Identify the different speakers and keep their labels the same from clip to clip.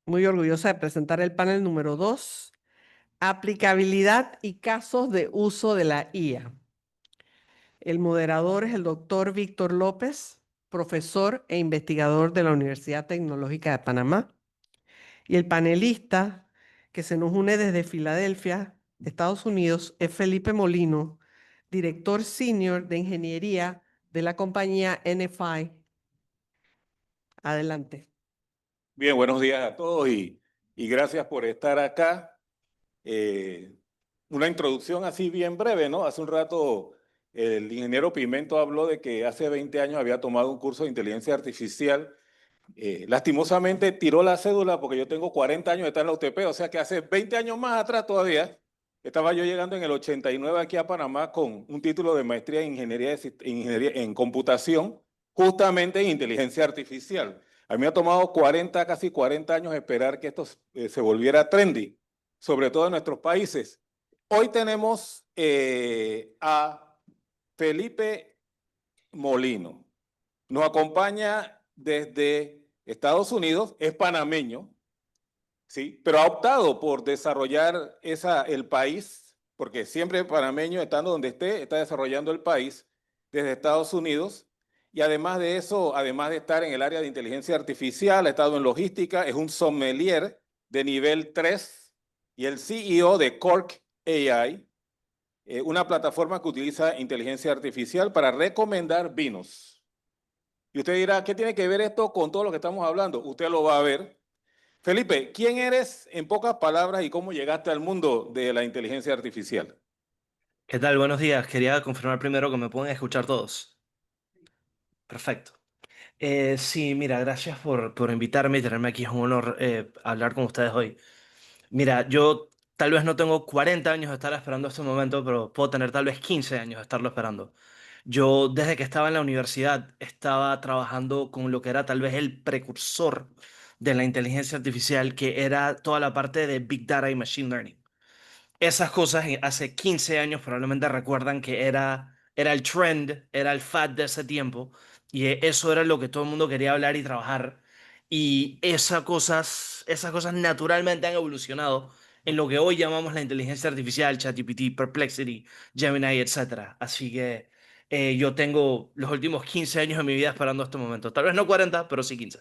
Speaker 1: muy orgullosa de presentar el panel número 2, aplicabilidad y casos de uso de la IA. El moderador es el doctor Víctor López, profesor e investigador de la Universidad Tecnológica de Panamá. Y el panelista que se nos une desde Filadelfia, Estados Unidos, es Felipe Molino, director senior de ingeniería de la compañía NFI. Adelante.
Speaker 2: Bien, buenos días a todos y gracias por estar acá. Una introducción así bien breve, ¿no? Hace un rato el ingeniero Pimento habló de que hace 20 años había tomado un curso de inteligencia artificial. Lastimosamente tiró la cédula porque yo tengo 40 años de estar en la UTP, o sea que hace 20 años más atrás todavía estaba yo llegando en el 89 aquí a Panamá con un título de maestría en ingeniería en computación, justamente en inteligencia artificial. A mí me ha tomado 40, casi 40 años esperar que esto se volviera trendy, sobre todo en nuestros países. Hoy tenemos a Felipe Molino. Nos acompaña desde Estados Unidos, es panameño, ¿sí? Pero ha optado por desarrollar el país, porque siempre panameño, estando donde esté, está desarrollando el país desde Estados Unidos. Y además de eso, además de estar en el área de inteligencia artificial, ha estado en logística, es un sommelier de nivel 3 y el CEO de Cork AI, una plataforma que utiliza inteligencia artificial para recomendar vinos. Y usted dirá, ¿qué tiene que ver esto con todo lo que estamos hablando? Usted lo va a ver. Felipe, ¿quién eres en pocas palabras y cómo llegaste al mundo de la inteligencia artificial?
Speaker 3: ¿Qué tal? Buenos días. Quería confirmar primero que me pueden escuchar todos. Perfecto. Sí, mira, gracias por invitarme y tenerme aquí. Es un honor hablar con ustedes hoy. Mira, yo tal vez no tengo 40 años de estar esperando este momento, pero puedo tener tal vez 15 años de estarlo esperando. Yo desde que estaba en la universidad estaba trabajando con lo que era tal vez el precursor de la inteligencia artificial, que era toda la parte de Big Data y Machine Learning. Esas cosas hace 15 años probablemente recuerdan que era el trend, era el fad de ese tiempo, y eso era lo que todo el mundo quería hablar y trabajar. Y esas cosas naturalmente han evolucionado en lo que hoy llamamos la inteligencia artificial, ChatGPT, Perplexity, Gemini, etcétera. Así que yo tengo los últimos 15 años de mi vida esperando este momento. Tal vez no 40, pero sí 15.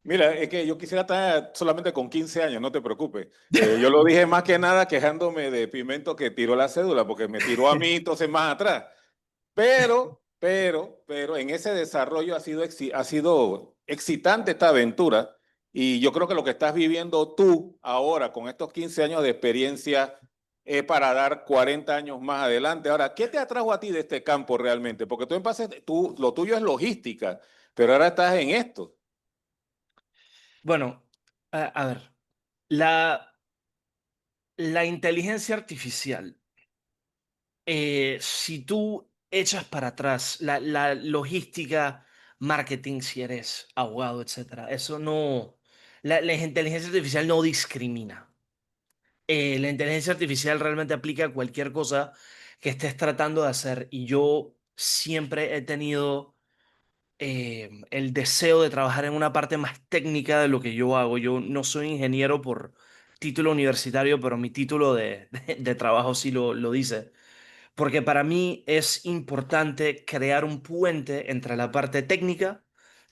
Speaker 2: Mira, es que yo quisiera estar solamente con 15 años, no te preocupes. Yo lo dije más que nada quejándome de Pimento que tiró la cédula, porque me tiró a mí entonces más atrás. Pero en ese desarrollo ha sido excitante esta aventura y yo creo que lo que estás viviendo tú ahora con estos 15 años de experiencia es para dar 40 años más adelante. Ahora, ¿qué te atrajo a ti de este campo realmente? Porque lo tuyo es logística, pero ahora estás en esto.
Speaker 3: Bueno, a ver, la, la inteligencia artificial. Si tú echas para atrás la logística, marketing, si eres abogado, etcétera, eso no, la inteligencia artificial no discrimina. La inteligencia artificial realmente aplica a cualquier cosa que estés tratando de hacer, y yo siempre he tenido el deseo de trabajar en una parte más técnica de lo que yo hago. Yo no soy ingeniero por título universitario, pero mi título de trabajo sí lo dice. Porque para mí es importante crear un puente entre la parte técnica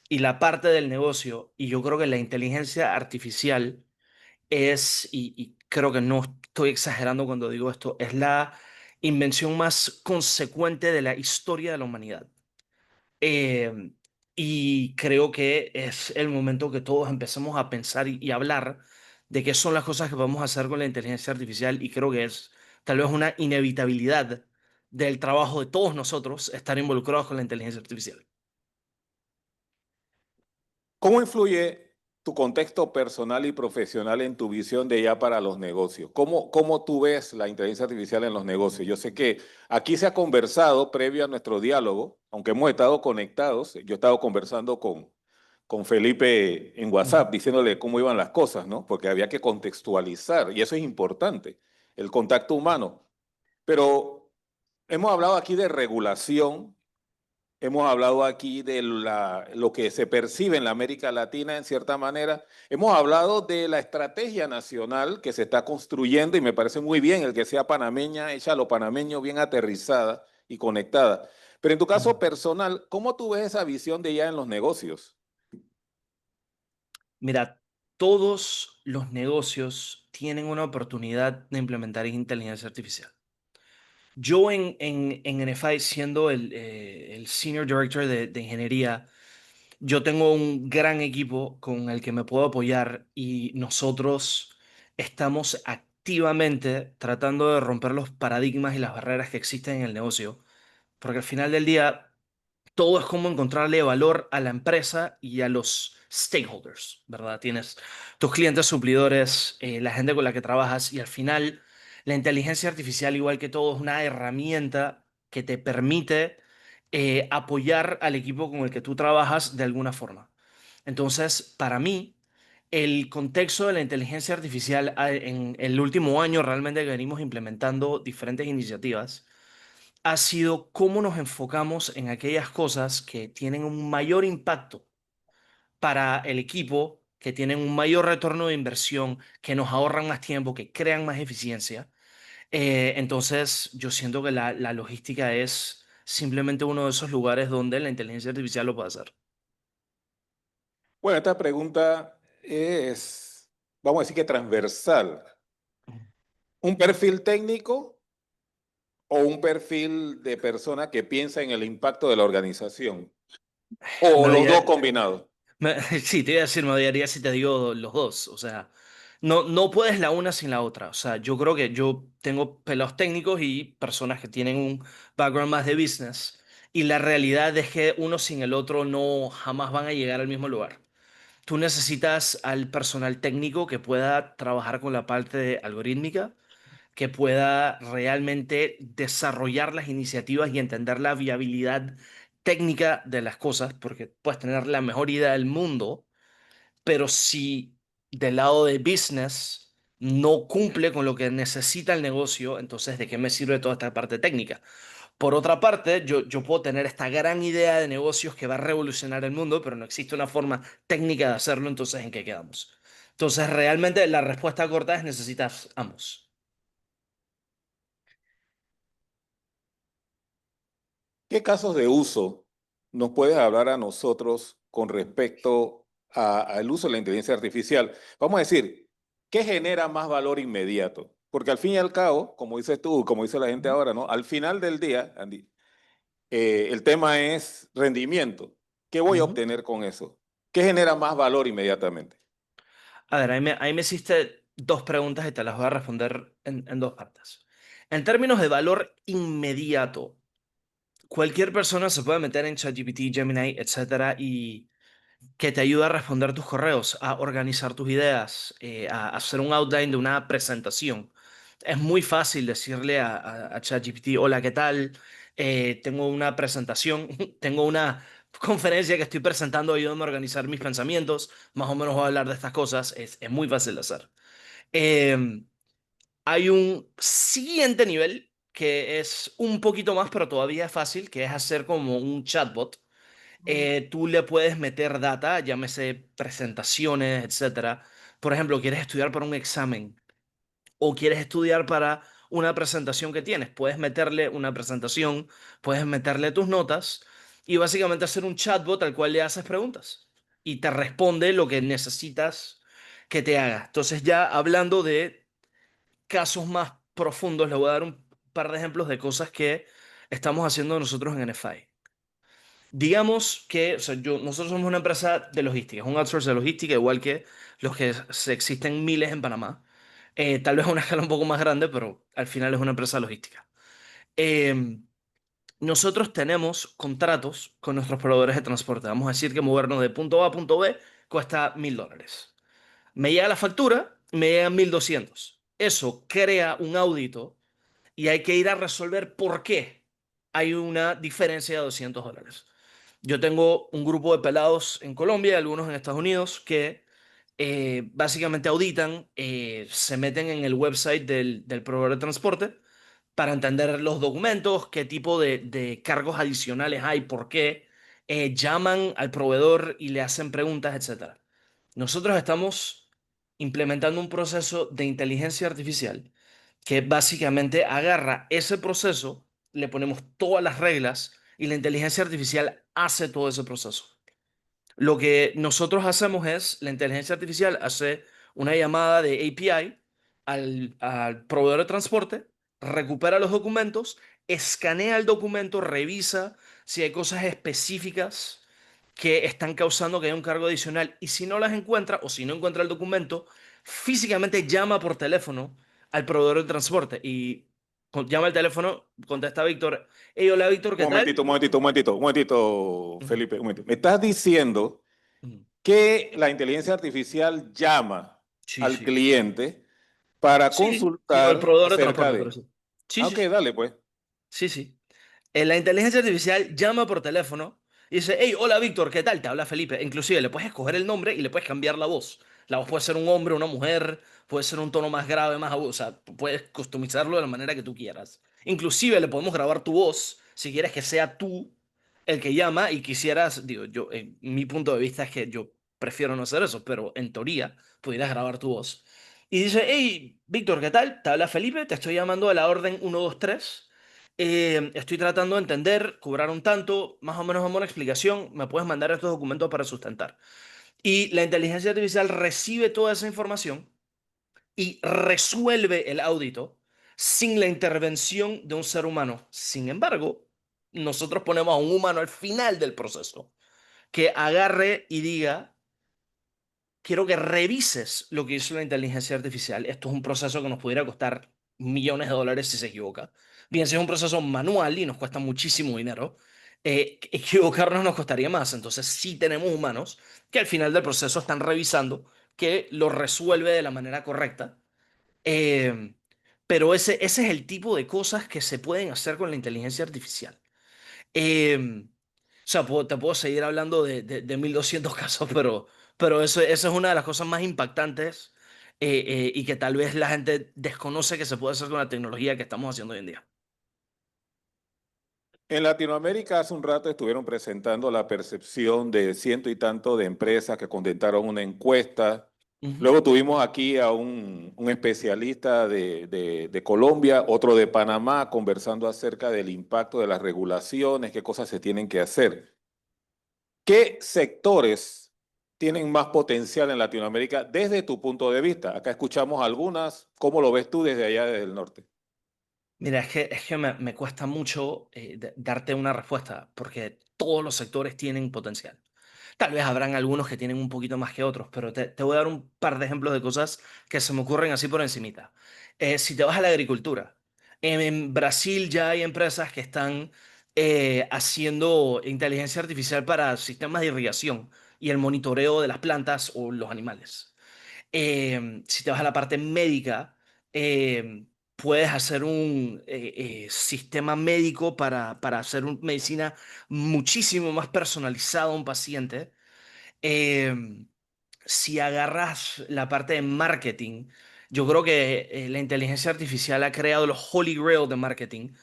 Speaker 3: y la parte del negocio. Y yo creo que la inteligencia artificial y creo que no estoy exagerando cuando digo esto, es la invención más consecuente de la historia de la humanidad. Eh, y creo que es el momento que todos empecemos a pensar y hablar de qué son las cosas que vamos a hacer con la inteligencia artificial, y creo que es tal vez una inevitabilidad del trabajo de todos nosotros estar involucrados con la inteligencia artificial.
Speaker 2: ¿Cómo influye tu contexto personal y profesional en tu visión de ya para los negocios? ¿Cómo tú ves la inteligencia artificial en los negocios? Yo sé que aquí se ha conversado previo a nuestro diálogo, aunque hemos estado conectados. Yo he estado conversando con Felipe en
Speaker 3: Ujú.
Speaker 2: WhatsApp, diciéndole cómo iban las cosas, ¿no? Porque había que contextualizar y eso es importante, el contacto humano. Pero hemos hablado aquí de regulación hemos hablado aquí de lo que se percibe en la América Latina en cierta manera. Hemos hablado de la estrategia nacional que se está construyendo y me parece muy bien el que sea panameña, hecha a lo panameño, bien aterrizada y conectada. Pero en tu
Speaker 3: Ujú.
Speaker 2: caso personal, ¿cómo tú ves esa visión de ya en los negocios?
Speaker 3: Mira, todos los negocios tienen una oportunidad de implementar inteligencia artificial. Yo en NFI, siendo el Senior Director de Ingeniería, yo tengo un gran equipo con el que me puedo apoyar y nosotros estamos activamente tratando de romper los paradigmas y las barreras que existen en el negocio, porque al final del día todo es como encontrarle valor a la empresa y a los stakeholders, ¿verdad? Tienes tus clientes suplidores, la gente con la que trabajas y al final la inteligencia artificial, igual que todo, es una herramienta que te permite apoyar al equipo con el que tú trabajas de alguna forma. Entonces, para mí, el contexto de la inteligencia artificial en el último año realmente que venimos implementando diferentes iniciativas ha sido cómo nos enfocamos en aquellas cosas que tienen un mayor impacto para el equipo, que tienen un mayor retorno de inversión, que nos ahorran más tiempo, que crean más eficiencia. Entonces, yo siento que la logística es simplemente uno de esos lugares donde la inteligencia artificial lo puede hacer.
Speaker 2: Bueno, esta pregunta es, vamos a decir que transversal. ¿Un perfil técnico o un perfil de persona que piensa en el impacto de la organización?
Speaker 3: Me
Speaker 2: ¿O los dos
Speaker 3: odiaría,
Speaker 2: combinados?
Speaker 3: sí, te iba a decir, me odiaría si te digo los dos. O sea, no puedes la una sin la otra. O sea, yo creo que yo tengo pelados técnicos y personas que tienen un background más de business. Y la realidad es que uno sin el otro no jamás van a llegar al mismo lugar. Tú necesitas al personal técnico que pueda trabajar con la parte algorítmica, que pueda realmente desarrollar las iniciativas y entender la viabilidad técnica de las cosas, porque puedes tener la mejor idea del mundo, pero si del lado de business no cumple con lo que necesita el negocio, entonces ¿de qué me sirve toda esta parte técnica? Por otra parte, yo puedo tener esta gran idea de negocios que va a revolucionar el mundo, pero no existe una forma técnica de hacerlo, entonces ¿en qué quedamos? Entonces, realmente la respuesta corta es necesitas ambos.
Speaker 2: ¿Qué casos de uso nos puedes hablar a nosotros con respecto al uso de la inteligencia artificial? Vamos a decir, ¿qué genera más valor inmediato? Porque al fin y al cabo, como dices tú, como dice la gente ahora, ¿no? Al final del día, Andy, el tema es rendimiento. ¿Qué voy a
Speaker 3: Ujú.
Speaker 2: obtener con eso? ¿Qué genera más valor inmediatamente?
Speaker 3: A ver, ahí me hiciste dos preguntas y te las voy a responder en dos partes. En términos de valor inmediato, cualquier persona se puede meter en ChatGPT, Gemini, etcétera, y que te ayuda a responder tus correos, a organizar tus ideas, a hacer un outline de una presentación. Es muy fácil decirle a ChatGPT, hola, ¿qué tal? Tengo una presentación, tengo una conferencia que estoy presentando, ayúdame a organizar mis pensamientos, más o menos voy a hablar de estas cosas, es muy fácil de hacer. Eh, Hay un siguiente nivel que es un poquito más, pero todavía es fácil, que es hacer como un chatbot. Tú le puedes meter data, llámese presentaciones, etcétera. Por ejemplo, quieres estudiar para un examen o quieres estudiar para una presentación que tienes. Puedes meterle una presentación, puedes meterle tus notas y básicamente hacer un chatbot al cual le haces preguntas y te responde lo que necesitas que te haga. Entonces, ya hablando de casos más profundos, le voy a dar un par de ejemplos de cosas que estamos haciendo nosotros en NFI. Digamos que, o sea, nosotros somos una empresa de logística, es un outsource de logística, igual que los que existen miles en Panamá. Tal vez a una escala un poco más grande, pero al final es una empresa logística. Eh, Nosotros tenemos contratos con nuestros proveedores de transporte. Vamos a decir que movernos de punto A a punto B cuesta $1.000. Me llega la factura, me llegan 1.200. Eso crea un audito y hay que ir a resolver por qué hay una diferencia de $200. Yo tengo un grupo de pelados en Colombia y algunos en Estados Unidos que básicamente auditan, se meten en el website del proveedor de transporte para entender los documentos, qué tipo de cargos adicionales hay, por qué, llaman al proveedor y le hacen preguntas, etcétera. Nosotros estamos implementando un proceso de inteligencia artificial que básicamente agarra ese proceso, le ponemos todas las reglas y la inteligencia artificial hace todo ese proceso. Lo que nosotros hacemos es, la inteligencia artificial hace una llamada de API al proveedor de transporte, recupera los documentos, escanea el documento, revisa si hay cosas específicas que están causando que haya un cargo adicional y si no las encuentra o si no encuentra el documento, físicamente llama por teléfono al proveedor de transporte y llama al teléfono, contesta a Víctor, hey, hola Víctor, ¿qué tal?
Speaker 2: Un momentito,
Speaker 3: Ujú,
Speaker 2: Felipe, un momentito. Me estás diciendo
Speaker 3: ujú.
Speaker 2: que la inteligencia artificial llama
Speaker 3: Sí,
Speaker 2: al
Speaker 3: sí.
Speaker 2: cliente para
Speaker 3: Sí, digo, el
Speaker 2: consultar
Speaker 3: proveedor de
Speaker 2: acerca
Speaker 3: transporte, pero
Speaker 2: de...
Speaker 3: sí. Sí,
Speaker 2: Ah,
Speaker 3: sí,
Speaker 2: ok,
Speaker 3: sí.
Speaker 2: dale pues.
Speaker 3: Sí, sí. La inteligencia artificial llama por teléfono y dice, hey, hola Víctor, ¿qué tal? Te habla Felipe. Inclusive le puedes escoger el nombre y le puedes cambiar la voz. La voz puede ser un hombre, una mujer, puede ser un tono más grave, más agudo. O sea, puedes customizarlo de la manera que tú quieras. Inclusive le podemos grabar tu voz si quieres que sea tú el que llama y quisieras, digo, yo, mi punto de vista es que yo prefiero no hacer eso, pero en teoría pudieras grabar tu voz. Y dice, hey, Víctor, ¿qué tal? Te habla Felipe, te estoy llamando de la orden 123. Estoy tratando de entender, cobrar un tanto, más o menos dame una explicación, me puedes mandar estos documentos para sustentar. Y la inteligencia artificial recibe toda esa información y resuelve el audito sin la intervención de un ser humano. Sin embargo, nosotros ponemos a un humano al final del proceso que agarre y diga, quiero que revises lo que hizo la inteligencia artificial. Esto es un proceso que nos pudiera costar millones de dólares si se equivoca. Bien, si es un proceso manual y nos cuesta muchísimo dinero, equivocarnos nos costaría más. Entonces sí tenemos humanos que al final del proceso están revisando que lo resuelve de la manera correcta. Eh, pero ese es el tipo de cosas que se pueden hacer con la inteligencia artificial. O sea, te puedo seguir hablando de 1200 casos, pero eso es una de las cosas más impactantes y que tal vez la gente desconoce que se puede hacer con la tecnología que estamos haciendo hoy en día.
Speaker 2: En Latinoamérica hace un rato estuvieron presentando la percepción de ciento y tanto de empresas que contestaron una encuesta.
Speaker 3: Ujú.
Speaker 2: Luego tuvimos aquí a un especialista de Colombia, otro de Panamá, conversando acerca del impacto de las regulaciones, qué cosas se tienen que hacer. ¿Qué sectores tienen más potencial en Latinoamérica desde tu punto de vista? Acá escuchamos algunas. ¿Cómo lo ves tú desde allá, desde el norte?
Speaker 3: Mira, es que me cuesta mucho darte una respuesta porque todos los sectores tienen potencial. Tal vez habrán algunos que tienen un poquito más que otros, pero te voy a dar un par de ejemplos de cosas que se me ocurren así por encimita. Si te vas a la agricultura, en Brasil ya hay empresas que están haciendo inteligencia artificial para sistemas de irrigación y el monitoreo de las plantas o los animales. Si te vas a la parte médica, eh, puedes hacer un sistema médico para hacer una medicina muchísimo más personalizada a un paciente. Eh, si agarras la parte de marketing, yo creo que la inteligencia artificial ha creado los holy grail de marketing.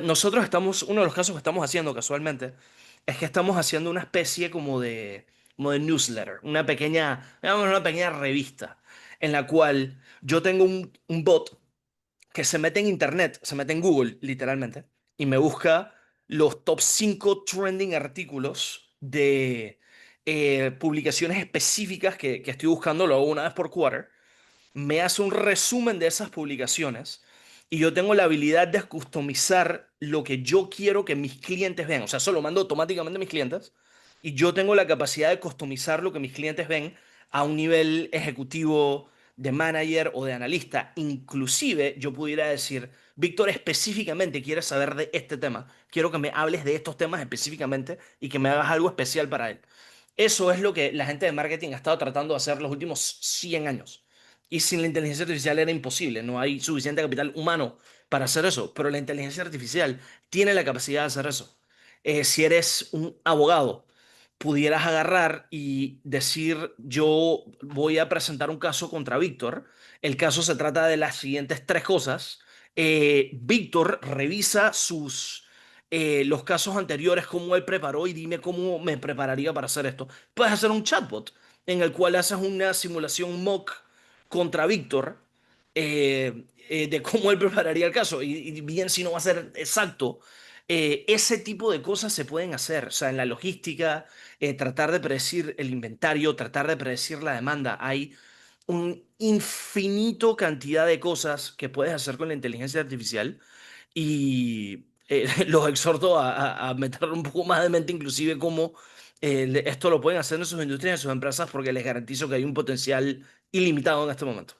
Speaker 3: Nosotros estamos, uno de los casos que estamos haciendo casualmente, es que estamos haciendo una especie como de newsletter, digamos, una pequeña revista en la cual yo tengo un bot que se mete en internet, se mete en Google, literalmente, y me busca los top 5 trending artículos de publicaciones específicas que estoy buscando, lo hago una vez por quarter, me hace un resumen de esas publicaciones y yo tengo la habilidad de customizar lo que yo quiero que mis clientes vean. O sea, eso lo mando automáticamente a mis clientes y yo tengo la capacidad de customizar lo que mis clientes ven a un nivel ejecutivo de manager o de analista. Inclusive yo pudiera decir, Víctor, específicamente quieres saber de este tema. Quiero que me hables de estos temas específicamente y que me hagas algo especial para él. Eso es lo que la gente de marketing ha estado tratando de hacer los últimos 100 años. Y sin la inteligencia artificial era imposible, no hay suficiente capital humano para hacer eso, pero la inteligencia artificial tiene la capacidad de hacer eso. Si eres un abogado, pudieras agarrar y decir, yo voy a presentar un caso contra Víctor, el caso se trata de las siguientes tres cosas, Víctor, revisa los casos anteriores, cómo él preparó y dime cómo me prepararía para hacer esto. Puedes hacer un chatbot en el cual haces una simulación mock contra Víctor de cómo él prepararía el caso. Y bien si no va a ser exacto. Ese tipo de cosas se pueden hacer. O sea, en la logística, tratar de predecir el inventario, tratar de predecir la demanda. Hay un infinito cantidad de cosas que puedes hacer con la inteligencia artificial y los exhorto a meter un poco más de mente inclusive cómo esto lo pueden hacer en sus industrias, en sus empresas, porque les garantizo que hay un potencial ilimitado en este momento.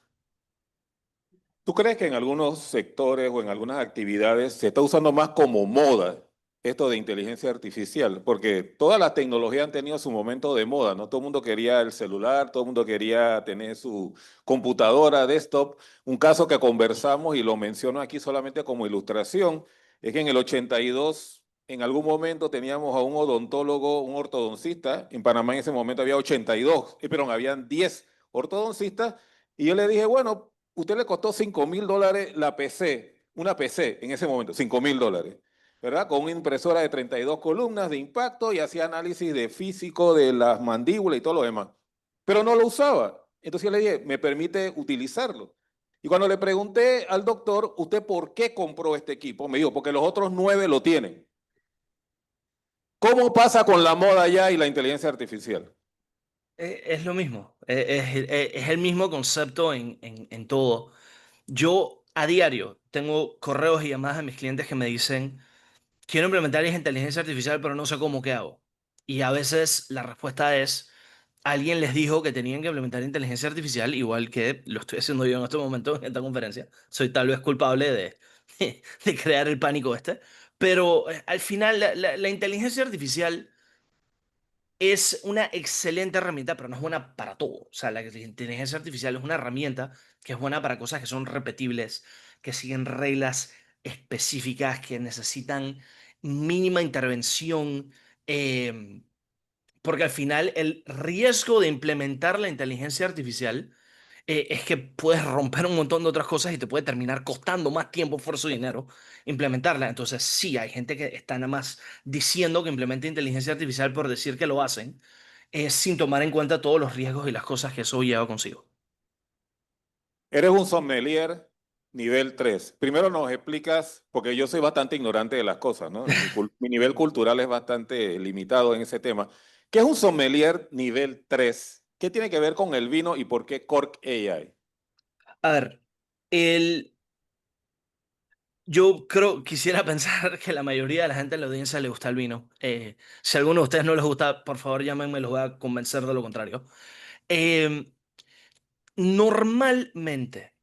Speaker 2: ¿Tú crees que en algunos sectores o en algunas actividades se está usando más como moda esto de inteligencia artificial? Porque todas las tecnologías han tenido su momento de moda, ¿no? Todo el mundo quería el celular, todo el mundo quería tener su computadora, desktop. Un caso que conversamos y lo menciono aquí solamente como ilustración, es que en el 82, en algún momento teníamos a un odontólogo, un ortodoncista. En Panamá en ese momento había 82, perdón, habían 10 ortodoncistas. Y yo le dije, bueno, usted le costó $5,000 la PC, una PC en ese momento, $5,000, ¿verdad? Con una impresora de 32 columnas de impacto y hacía análisis de físico de las mandíbulas y todo lo demás. Pero no lo usaba. Entonces yo le dije, ¿me permite utilizarlo? Y cuando le pregunté al doctor, ¿usted por qué compró este equipo? Me dijo, porque los otros 9 lo tienen. ¿Cómo pasa con la moda ya y la inteligencia artificial?
Speaker 3: Es lo mismo, es el mismo concepto en todo. Yo a diario tengo correos y llamadas de mis clientes que me dicen, quiero implementar inteligencia artificial, pero no sé cómo, qué hago. Y a veces la respuesta es, alguien les dijo que tenían que implementar inteligencia artificial, igual que lo estoy haciendo yo en este momento en esta conferencia. Soy tal vez culpable de crear el pánico este. Pero al final la inteligencia artificial es una excelente herramienta, pero no es buena para todo. O sea, la inteligencia artificial es una herramienta que es buena para cosas que son repetibles, que siguen reglas específicas, que necesitan mínima intervención. Porque al final el riesgo de implementar la inteligencia artificial es que puedes romper un montón de otras cosas y te puede terminar costando más tiempo, esfuerzo y dinero implementarla. Entonces, sí, hay gente que está nada más diciendo que implementa inteligencia artificial por decir que lo hacen, sin tomar en cuenta todos los riesgos y las cosas que eso lleva consigo.
Speaker 2: Eres un sommelier nivel 3. Primero nos explicas, porque yo soy bastante ignorante de las cosas, ¿no? Mi nivel cultural es bastante limitado en ese tema. ¿Qué es un sommelier nivel 3? ¿Qué tiene que ver con el vino y por qué Cork AI?
Speaker 3: A ver, el, yo creo, quisiera pensar que la mayoría de la gente en la audiencia le gusta el vino. Si a alguno de ustedes no les gusta, por favor llámenme, los voy a convencer de lo contrario. Eh, Normalmente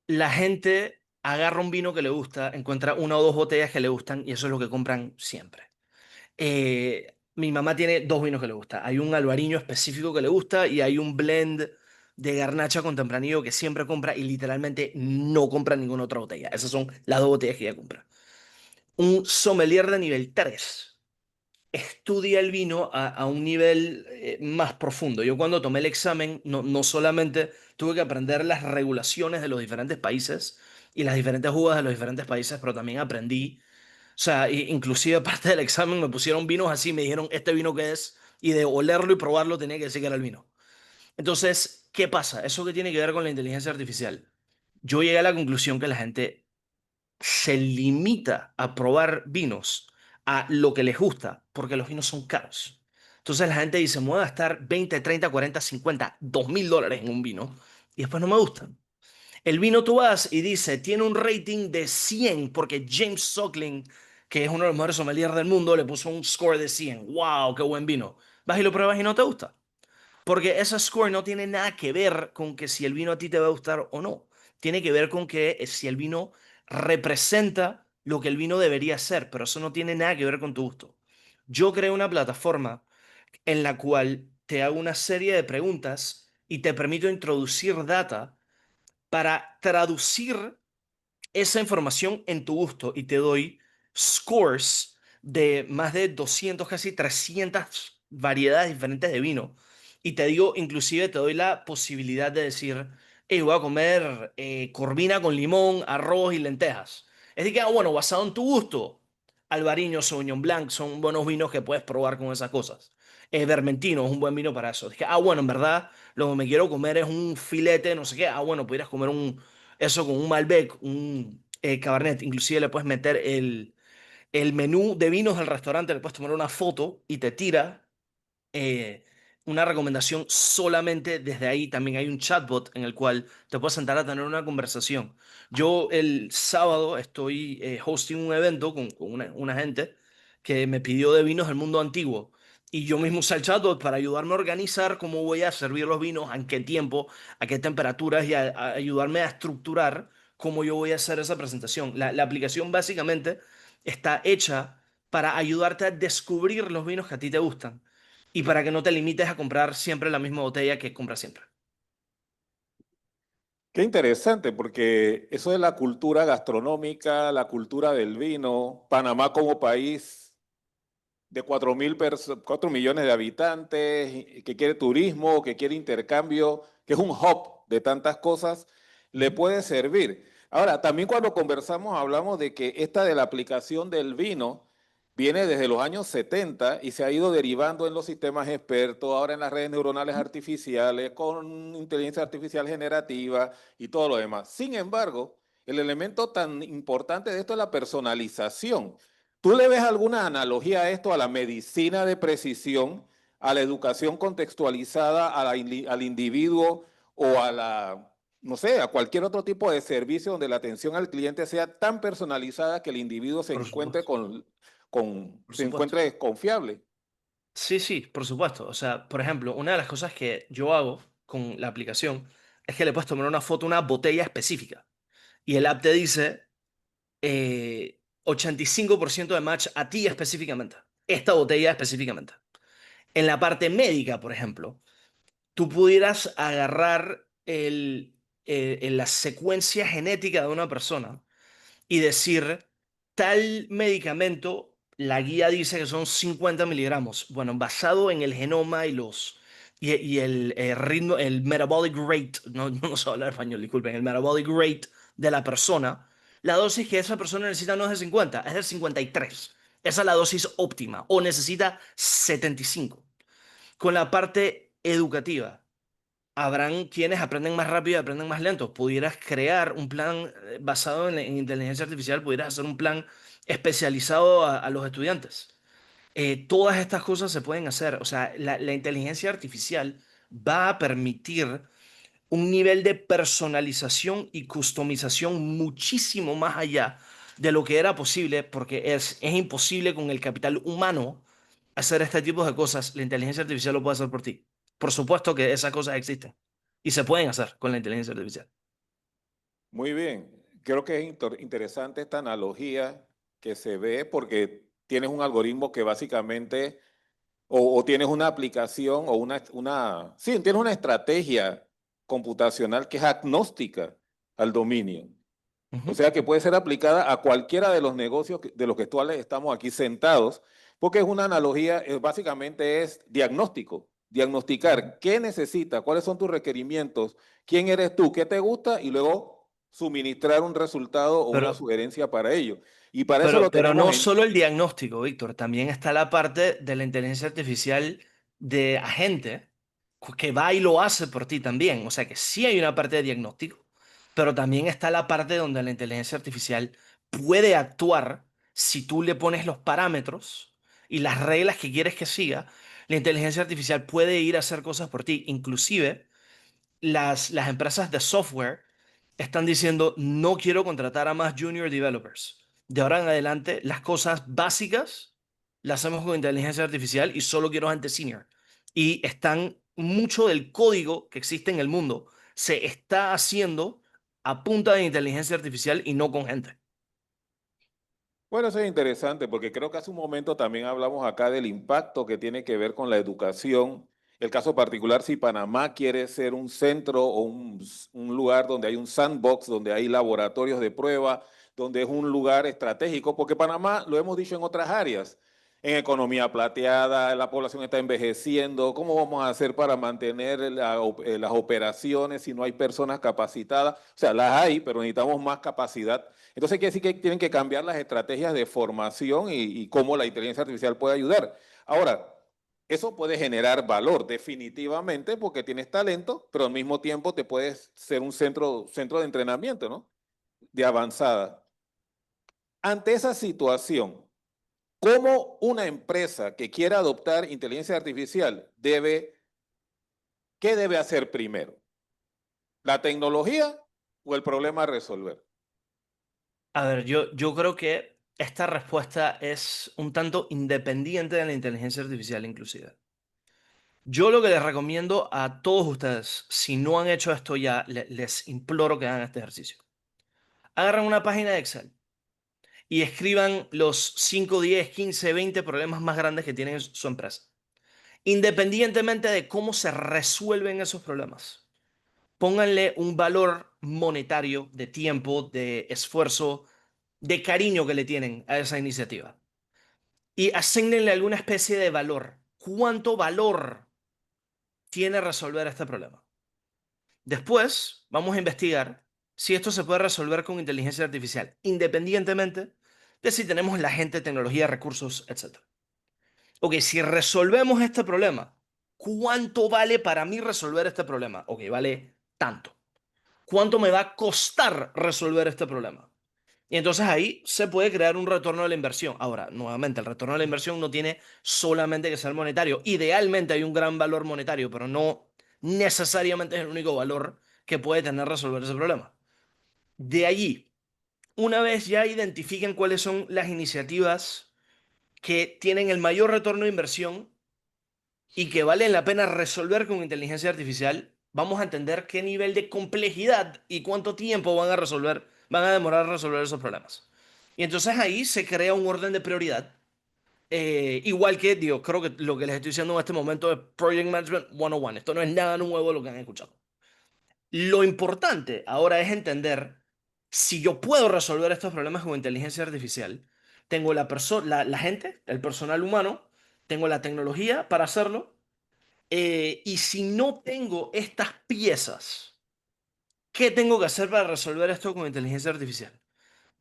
Speaker 3: la gente agarra un vino que le gusta, encuentra una o dos botellas que le gustan y eso es lo que compran siempre. Mi mamá tiene dos vinos que le gusta. Hay un albariño específico que le gusta y hay un blend de garnacha con tempranillo que siempre compra y literalmente no compra ninguna otra botella. Esas son las dos botellas que ella compra. Un sommelier de nivel 3 estudia el vino a un nivel más profundo. Yo cuando tomé el examen no solamente tuve que aprender las regulaciones de los diferentes países y las diferentes uvas de los diferentes países, pero también aprendí, o sea, inclusive parte del examen me pusieron vinos así, me dijeron, ¿este vino qué es? Y de olerlo y probarlo tenía que decir que era el vino. Entonces, ¿qué pasa? ¿Eso qué tiene que ver con la inteligencia artificial? Yo llegué a la conclusión que la gente se limita a probar vinos a lo que les gusta, porque los vinos son caros. Entonces la gente dice, me voy a gastar 20, 30, 40, 50, $2,000 en un vino y después no me gustan. El vino tú vas y dice, tiene un rating de 100 porque James Suckling, que es uno de los mejores sommeliers del mundo, le puso un score de 100. ¡Wow! ¡Qué buen vino! Vas y lo pruebas y no te gusta. Porque ese score no tiene nada que ver con que si el vino a ti te va a gustar o no. Tiene que ver con que si el vino representa lo que el vino debería ser, pero eso no tiene nada que ver con tu gusto. Yo creé una plataforma en la cual te hago una serie de preguntas y te permito introducir data para traducir esa información en tu gusto y te doy scores de más de 200 casi 300 variedades diferentes de vino. Y te digo, inclusive te doy la posibilidad de decir, Y voy a comer corvina con limón, arroz y lentejas. Es decir, que, bueno, basado en tu gusto, Albariño, Sauvignon Blanc son buenos vinos que puedes probar con esas cosas. Vermentino es un buen vino para eso. Dije, bueno, en verdad, lo que me quiero comer es un filete, no sé qué. Bueno, pudieras comer eso con un Malbec, un Cabernet. Inclusive le puedes meter el menú de vinos del restaurante, le puedes tomar una foto y te tira eh, una recomendación solamente desde ahí. También hay un chatbot en el cual te puedes sentar a tener una conversación. Yo el sábado estoy hosting un evento con una gente que me pidió de vinos del mundo antiguo. Y yo mismo usé el chatbot para ayudarme a organizar cómo voy a servir los vinos, en qué tiempo, a qué temperaturas y a ayudarme a estructurar cómo yo voy a hacer esa presentación. La aplicación básicamente está hecha para ayudarte a descubrir los vinos que a ti te gustan y para que no te limites a comprar siempre la misma botella que compras siempre.
Speaker 2: Qué interesante, porque eso es la cultura gastronómica, la cultura del vino, Panamá como país de 4 millones de habitantes, que quiere turismo, que quiere intercambio, que es un hub de tantas cosas, le
Speaker 3: Ujú.
Speaker 2: puede servir. Ahora, también cuando conversamos hablamos de que esta de la aplicación del vino viene desde los años 70 y se ha ido derivando en los sistemas expertos, ahora en las redes neuronales artificiales, con inteligencia artificial generativa y todo lo demás. Sin embargo, el elemento tan importante de esto es la personalización. ¿Tú le ves alguna analogía a esto, a la medicina de precisión, a la educación contextualizada al individuo o a la, no sé, a cualquier otro tipo de servicio donde la atención al cliente sea tan personalizada que el individuo se
Speaker 3: Por
Speaker 2: encuentre
Speaker 3: supuesto, por
Speaker 2: se
Speaker 3: supuesto.
Speaker 2: encuentre confiable?
Speaker 3: Sí, sí, por supuesto. O sea, por ejemplo, una de las cosas que yo hago con la aplicación es que le puedes tomar una foto a una botella específica y el app te dice 85% de match a ti específicamente, esta botella específicamente. En la parte médica, por ejemplo, tú pudieras agarrar la secuencia genética de una persona y decir, tal medicamento, la guía dice que son 50 miligramos. Bueno, basado en el genoma y el ritmo, el metabolic rate, no sé hablar español, disculpen, el metabolic rate de la persona, la dosis que esa persona necesita no es de 50, es de 53. Esa es la dosis óptima, o necesita 75. Con la parte educativa, habrán quienes aprenden más rápido y aprenden más lento. Pudieras crear un plan basado en inteligencia artificial, pudieras hacer un plan especializado a los estudiantes. Todas estas cosas se pueden hacer. O sea, la inteligencia artificial va a permitir un nivel de personalización y customización muchísimo más allá de lo que era posible, porque es imposible con el capital humano hacer este tipo de cosas. La inteligencia artificial lo puede hacer por ti. Por supuesto que esas cosas existen y se pueden hacer con la inteligencia artificial.
Speaker 2: Muy bien. Creo que es interesante esta analogía que se ve porque tienes un algoritmo que básicamente o tienes una aplicación o sí, tienes una estrategia computacional que es agnóstica al dominio. O
Speaker 3: Ujú,
Speaker 2: sea que puede ser aplicada a cualquiera de los negocios de los que actuales estamos aquí sentados, porque es una analogía, básicamente es diagnóstico,
Speaker 3: ujú.
Speaker 2: diagnosticar qué necesitas, cuáles son tus requerimientos, quién eres tú, qué te gusta y luego suministrar un resultado o una
Speaker 3: Pero,
Speaker 2: sugerencia para ello. Y para eso lo
Speaker 3: pero
Speaker 2: tenemos
Speaker 3: no
Speaker 2: en...
Speaker 3: solo el diagnóstico, Víctor, también está la parte de la inteligencia artificial de agente que va y lo hace por ti también. O sea que sí hay una parte de diagnóstico, pero también está la parte donde la inteligencia artificial puede actuar si tú le pones los parámetros y las reglas que quieres que siga. La inteligencia artificial puede ir a hacer cosas por ti. Inclusive las empresas de software están diciendo, no quiero contratar a más junior developers. De ahora en adelante, las cosas básicas las hacemos con inteligencia artificial y solo quiero gente senior. Y mucho del código que existe en el mundo se está haciendo a punta de inteligencia artificial y no con gente.
Speaker 2: Bueno, eso es interesante porque creo que hace un momento también hablamos acá del impacto que tiene que ver con la educación. El caso particular, si Panamá quiere ser un centro o un lugar donde hay un sandbox, donde hay laboratorios de prueba, donde es un lugar estratégico, porque Panamá, lo hemos dicho en otras áreas, en economía plateada, la población está envejeciendo, ¿cómo vamos a hacer para mantener las operaciones si no hay personas capacitadas? O sea, las hay, pero necesitamos más capacidad. Entonces quiere decir que tienen que cambiar las estrategias de formación y cómo la inteligencia artificial puede ayudar. Ahora, eso puede generar valor definitivamente porque tienes talento, pero al mismo tiempo te puedes ser un centro de entrenamiento, ¿no? De avanzada. Ante esa situación, ¿cómo una empresa que quiera adoptar inteligencia artificial qué debe hacer primero? ¿La tecnología o el problema a resolver?
Speaker 3: A ver, yo creo que esta respuesta es un tanto independiente de la inteligencia artificial inclusive. Yo lo que les recomiendo a todos ustedes, si no han hecho esto ya, les imploro que hagan este ejercicio. Agarran una página de Excel y escriban los 5, 10, 15, 20 problemas más grandes que tiene su empresa, independientemente de cómo se resuelven esos problemas. Pónganle un valor monetario, de tiempo, de esfuerzo, de cariño que le tienen a esa iniciativa. Y asignenle alguna especie de valor. ¿Cuánto valor tiene resolver este problema? Después, vamos a investigar si esto se puede resolver con inteligencia artificial, independientemente de si tenemos la gente, tecnología, recursos, etc. Ok, si resolvemos este problema, ¿cuánto vale para mí resolver este problema? Ok, vale tanto. ¿Cuánto me va a costar resolver este problema? Y entonces ahí se puede crear un retorno de la inversión. Ahora, nuevamente, el retorno de la inversión no tiene solamente que ser monetario. Idealmente hay un gran valor monetario, pero no necesariamente es el único valor que puede tener resolver ese problema. De allí, una vez ya identifiquen cuáles son las iniciativas que tienen el mayor retorno de inversión y que valen la pena resolver con inteligencia artificial, vamos a entender qué nivel de complejidad y cuánto tiempo van a demorar resolver esos problemas. Y entonces ahí se crea un orden de prioridad. Igual que, digo, creo que lo que les estoy diciendo en este momento es Project Management 101. Esto no es nada nuevo de lo que han escuchado. Lo importante ahora es entender si yo puedo resolver estos problemas con inteligencia artificial. Tengo la gente, el personal humano, tengo la tecnología para hacerlo, y si no tengo estas piezas, ¿qué tengo que hacer para resolver esto con inteligencia artificial?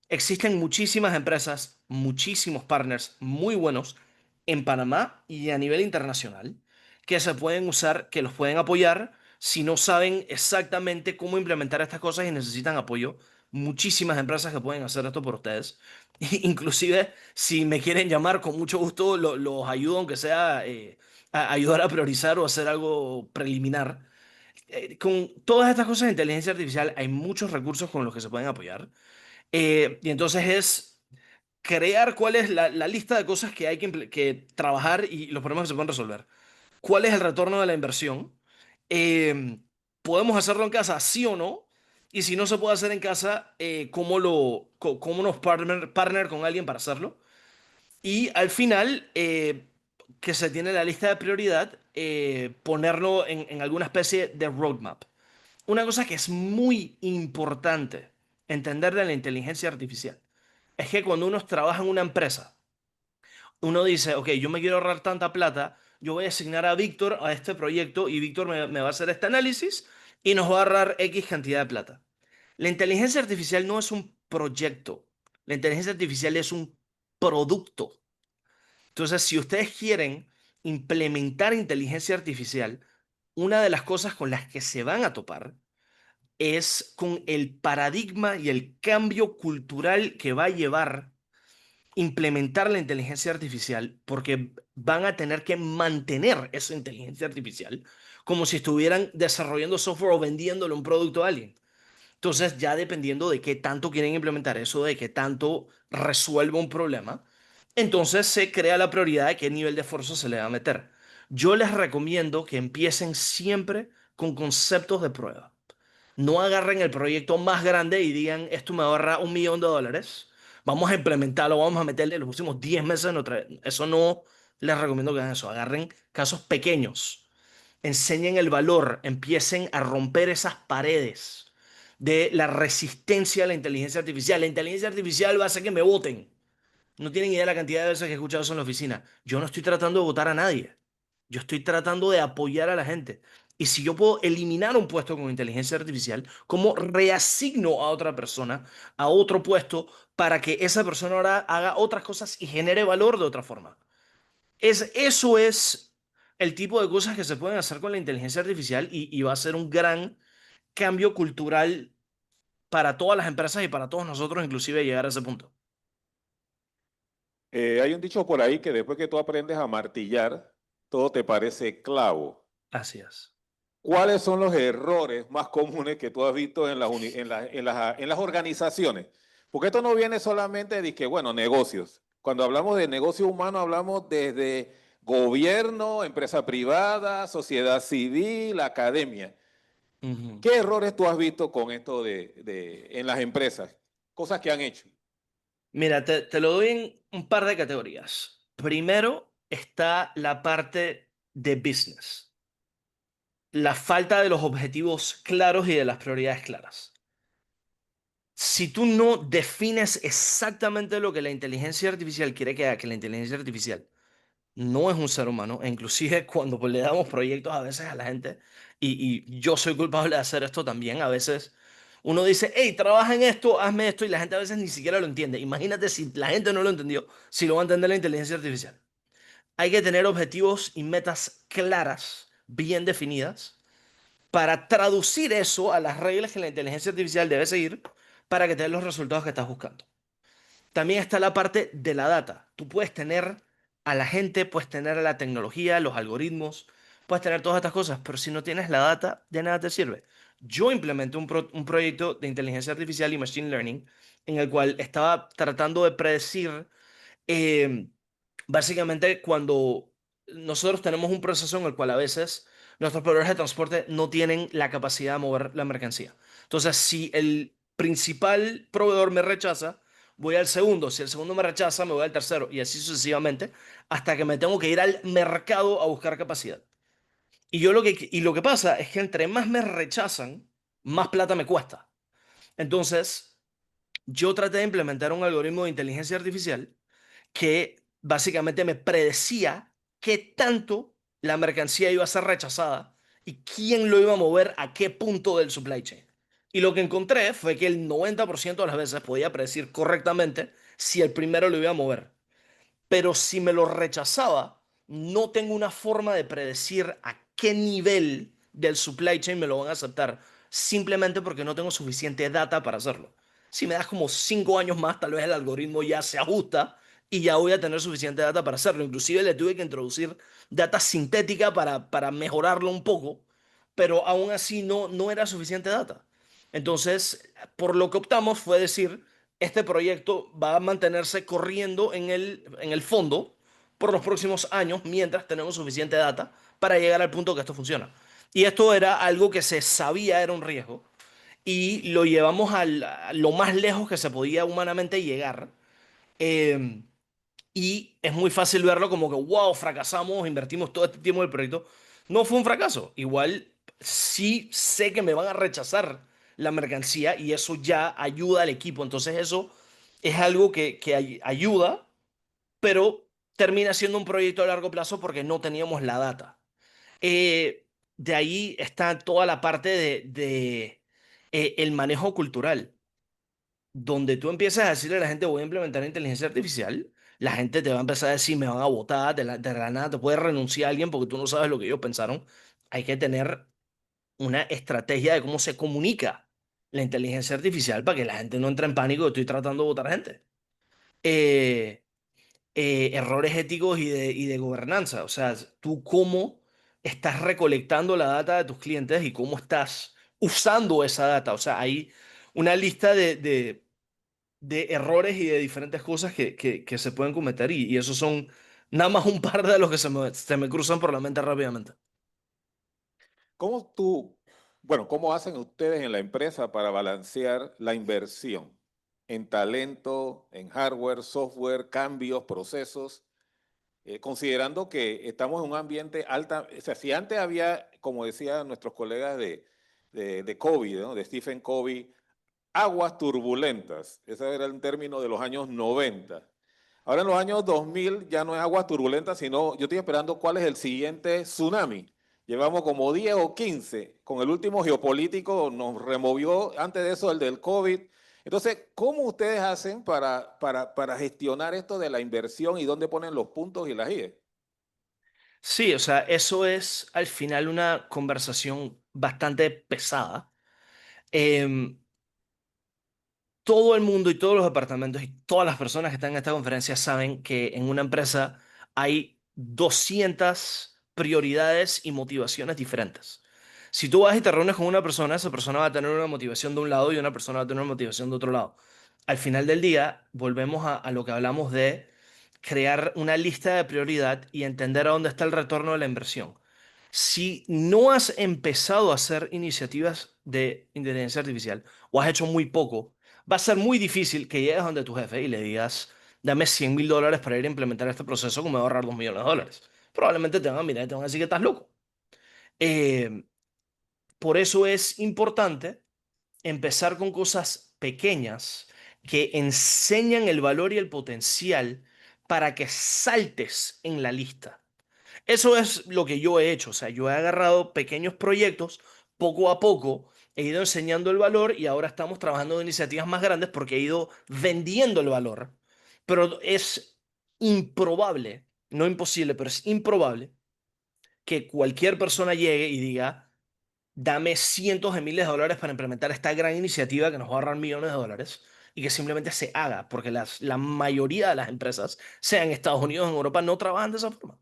Speaker 3: Existen muchísimas empresas, muchísimos partners muy buenos en Panamá y a nivel internacional que se pueden usar, que los pueden apoyar si no saben exactamente cómo implementar estas cosas y necesitan apoyo. Muchísimas empresas que pueden hacer esto por ustedes. Inclusive, si me quieren llamar, con mucho gusto los ayudo, aunque sea a ayudar a priorizar o hacer algo preliminar. Con todas estas cosas de inteligencia artificial hay muchos recursos con los que se pueden apoyar. Y entonces es crear cuál es la lista de cosas que hay que trabajar y los problemas que se pueden resolver. ¿Cuál es el retorno de la inversión? Eh, ¿Podemos hacerlo en casa, sí o no? Y si no se puede hacer en casa, ¿cómo nos partner con alguien para hacerlo? Y al final, que se tiene la lista de prioridad, ponerlo en alguna especie de roadmap. Una cosa que es muy importante entender de la inteligencia artificial es que cuando uno trabaja en una empresa, uno dice, ok, yo me quiero ahorrar tanta plata, yo voy a asignar a Víctor a este proyecto y Víctor me va a hacer este análisis y nos va a ahorrar X cantidad de plata. La inteligencia artificial no es un proyecto, la inteligencia artificial es un producto. Entonces, si ustedes quieren implementar inteligencia artificial, una de las cosas con las que se van a topar es con el paradigma y el cambio cultural que va a llevar implementar la inteligencia artificial, porque van a tener que mantener esa inteligencia artificial como si estuvieran desarrollando software o vendiéndole un producto a alguien. Entonces, ya dependiendo de qué tanto quieren implementar eso, de qué tanto resuelve un problema, entonces se crea la prioridad de qué nivel de esfuerzo se le va a meter. Yo les recomiendo que empiecen siempre con conceptos de prueba. No agarren el proyecto más grande y digan, esto me ahorra $1 millón. Vamos a implementarlo, vamos a meterle los próximos 10 meses en otra. Eso no les recomiendo que hagan eso. Agarren casos pequeños, enseñen el valor, empiecen a romper esas paredes de la resistencia a la inteligencia artificial. La inteligencia artificial va a hacer que me voten. No tienen idea de la cantidad de veces que he escuchado eso en la oficina. Yo no estoy tratando de votar a nadie. Yo estoy tratando de apoyar a la gente. Y si yo puedo eliminar un puesto con inteligencia artificial, ¿cómo reasigno a otra persona a otro puesto para que esa persona ahora haga otras cosas y genere valor de otra forma? Eso es el tipo de cosas que se pueden hacer con la inteligencia artificial y va a ser un gran cambio cultural para todas las empresas y para todos nosotros, inclusive llegar a ese punto.
Speaker 2: Hay un dicho por ahí que después que tú aprendes a martillar, todo te parece clavo.
Speaker 3: Así es.
Speaker 2: ¿Cuáles son los errores más comunes que tú has visto en las organizaciones? Porque esto no viene solamente de que, bueno, negocios. Cuando hablamos de negocio humano, hablamos desde gobierno, empresa privada, sociedad civil, academia.
Speaker 3: Ujú.
Speaker 2: ¿Qué errores tú has visto con esto en las empresas? Cosas que han hecho.
Speaker 3: Mira, te lo doy en un par de categorías. Primero está la parte de business, la falta de los objetivos claros y de las prioridades claras. Si tú no defines exactamente lo que la inteligencia artificial quiere que haga, que la inteligencia artificial no es un ser humano, e inclusive cuando pues, le damos proyectos a veces a la gente, y yo soy culpable de hacer esto también, a veces uno dice, hey, trabaja en esto, hazme esto, y la gente a veces ni siquiera lo entiende. Imagínate si la gente no lo entendió, si lo va a entender la inteligencia artificial. Hay que tener objetivos y metas claras, bien definidas, para traducir eso a las reglas que la inteligencia artificial debe seguir para que te den los resultados que estás buscando. También está la parte de la data. Tú puedes tener a la gente, puedes tener a la tecnología, los algoritmos, puedes tener todas estas cosas, pero si no tienes la data, de nada te sirve. Yo implementé un proyecto de inteligencia artificial y machine learning en el cual estaba tratando de predecir, eh, básicamente, cuando nosotros tenemos un proceso en el cual a veces nuestros proveedores de transporte no tienen la capacidad de mover la mercancía. Entonces, si el principal proveedor me rechaza, voy al segundo. Si el segundo me rechaza, me voy al tercero. Y así sucesivamente, hasta que me tengo que ir al mercado a buscar capacidad. Y lo que pasa es que entre más me rechazan, más plata me cuesta. Entonces, yo traté de implementar un algoritmo de inteligencia artificial que básicamente me predecía qué tanto la mercancía iba a ser rechazada y quién lo iba a mover a qué punto del supply chain. Y lo que encontré fue que el 90% de las veces podía predecir correctamente si el primero lo iba a mover. Pero si me lo rechazaba, no tengo una forma de predecir a qué nivel del supply chain me lo van a aceptar, simplemente porque no tengo suficiente data para hacerlo. Si me das como 5 años más, tal vez el algoritmo ya se ajusta y ya voy a tener suficiente data para hacerlo. Inclusive le tuve que introducir data sintética para mejorarlo un poco, pero aún así no era suficiente data. Entonces, por lo que optamos fue decir, este proyecto va a mantenerse corriendo en el fondo por los próximos años mientras tenemos suficiente data para llegar al punto que esto funciona. Y esto era algo que se sabía era un riesgo y lo llevamos a lo más lejos que se podía humanamente llegar. Eh, y es muy fácil verlo como que, wow, fracasamos, invertimos todo este tiempo en el proyecto. No fue un fracaso. Igual sí sé que me van a rechazar la mercancía y eso ya ayuda al equipo. Entonces eso es algo que ayuda, pero termina siendo un proyecto a largo plazo porque no teníamos la data. De ahí está toda la parte de el manejo cultural donde tú empiezas a decirle a la gente voy a implementar inteligencia artificial, la gente te va a empezar a decir me van a votar, de la nada te puede renunciar a alguien porque tú no sabes lo que ellos pensaron. Hay que tener una estrategia de cómo se comunica la inteligencia artificial para que la gente no entre en pánico. Estoy tratando de votar gente. Eh, Errores éticos y de gobernanza. O sea, tú cómo estás recolectando la data de tus clientes y cómo estás usando esa data. O sea, hay una lista de errores y de diferentes cosas que se pueden cometer y esos son nada más un par de los que se me cruzan por la mente rápidamente.
Speaker 2: ¿Cómo cómo hacen ustedes en la empresa para balancear la inversión en talento, en hardware, software, cambios, procesos? Considerando que estamos en un ambiente alta, o sea, si antes había, como decían nuestros colegas de Covey, ¿no? De Stephen Covey, aguas turbulentas, ese era el término de los años 90. Ahora en los años 2000 ya no es agua turbulenta, sino yo estoy esperando cuál es el siguiente tsunami. Llevamos como 10 o 15. Con el último geopolítico nos removió, antes de eso el del COVID. Entonces, ¿cómo ustedes hacen para gestionar esto de la inversión y dónde ponen los puntos y las IE?
Speaker 3: Sí, o sea, eso es al final una conversación bastante pesada. Em, Todo el mundo y todos los departamentos y todas las personas que están en esta conferencia saben que en una empresa hay 200 prioridades y motivaciones diferentes. Si tú vas y te reúnes con una persona, esa persona va a tener una motivación de un lado y una persona va a tener una motivación de otro lado. Al final del día, volvemos a lo que hablamos de crear una lista de prioridad y entender a dónde está el retorno de la inversión. Si no has empezado a hacer iniciativas de inteligencia artificial o has hecho muy poco, va a ser muy difícil que llegues donde tu jefe y le digas, dame $100,000 para ir a implementar este proceso que me va a ahorrar $2,000,000. Probablemente te van a mirar y te van a decir que estás loco. Eh, por eso es importante empezar con cosas pequeñas que enseñan el valor y el potencial para que saltes en la lista. Eso es lo que yo he hecho. O sea, yo he agarrado pequeños proyectos, poco a poco, he ido enseñando el valor y ahora estamos trabajando en iniciativas más grandes porque he ido vendiendo el valor. Pero es improbable, no imposible, pero es improbable que cualquier persona llegue y diga, dame cientos de miles de dólares para implementar esta gran iniciativa que nos va a ahorrar millones de dólares y que simplemente se haga, porque la mayoría de las empresas, sea en Estados Unidos o en Europa, no trabajan de esa forma. O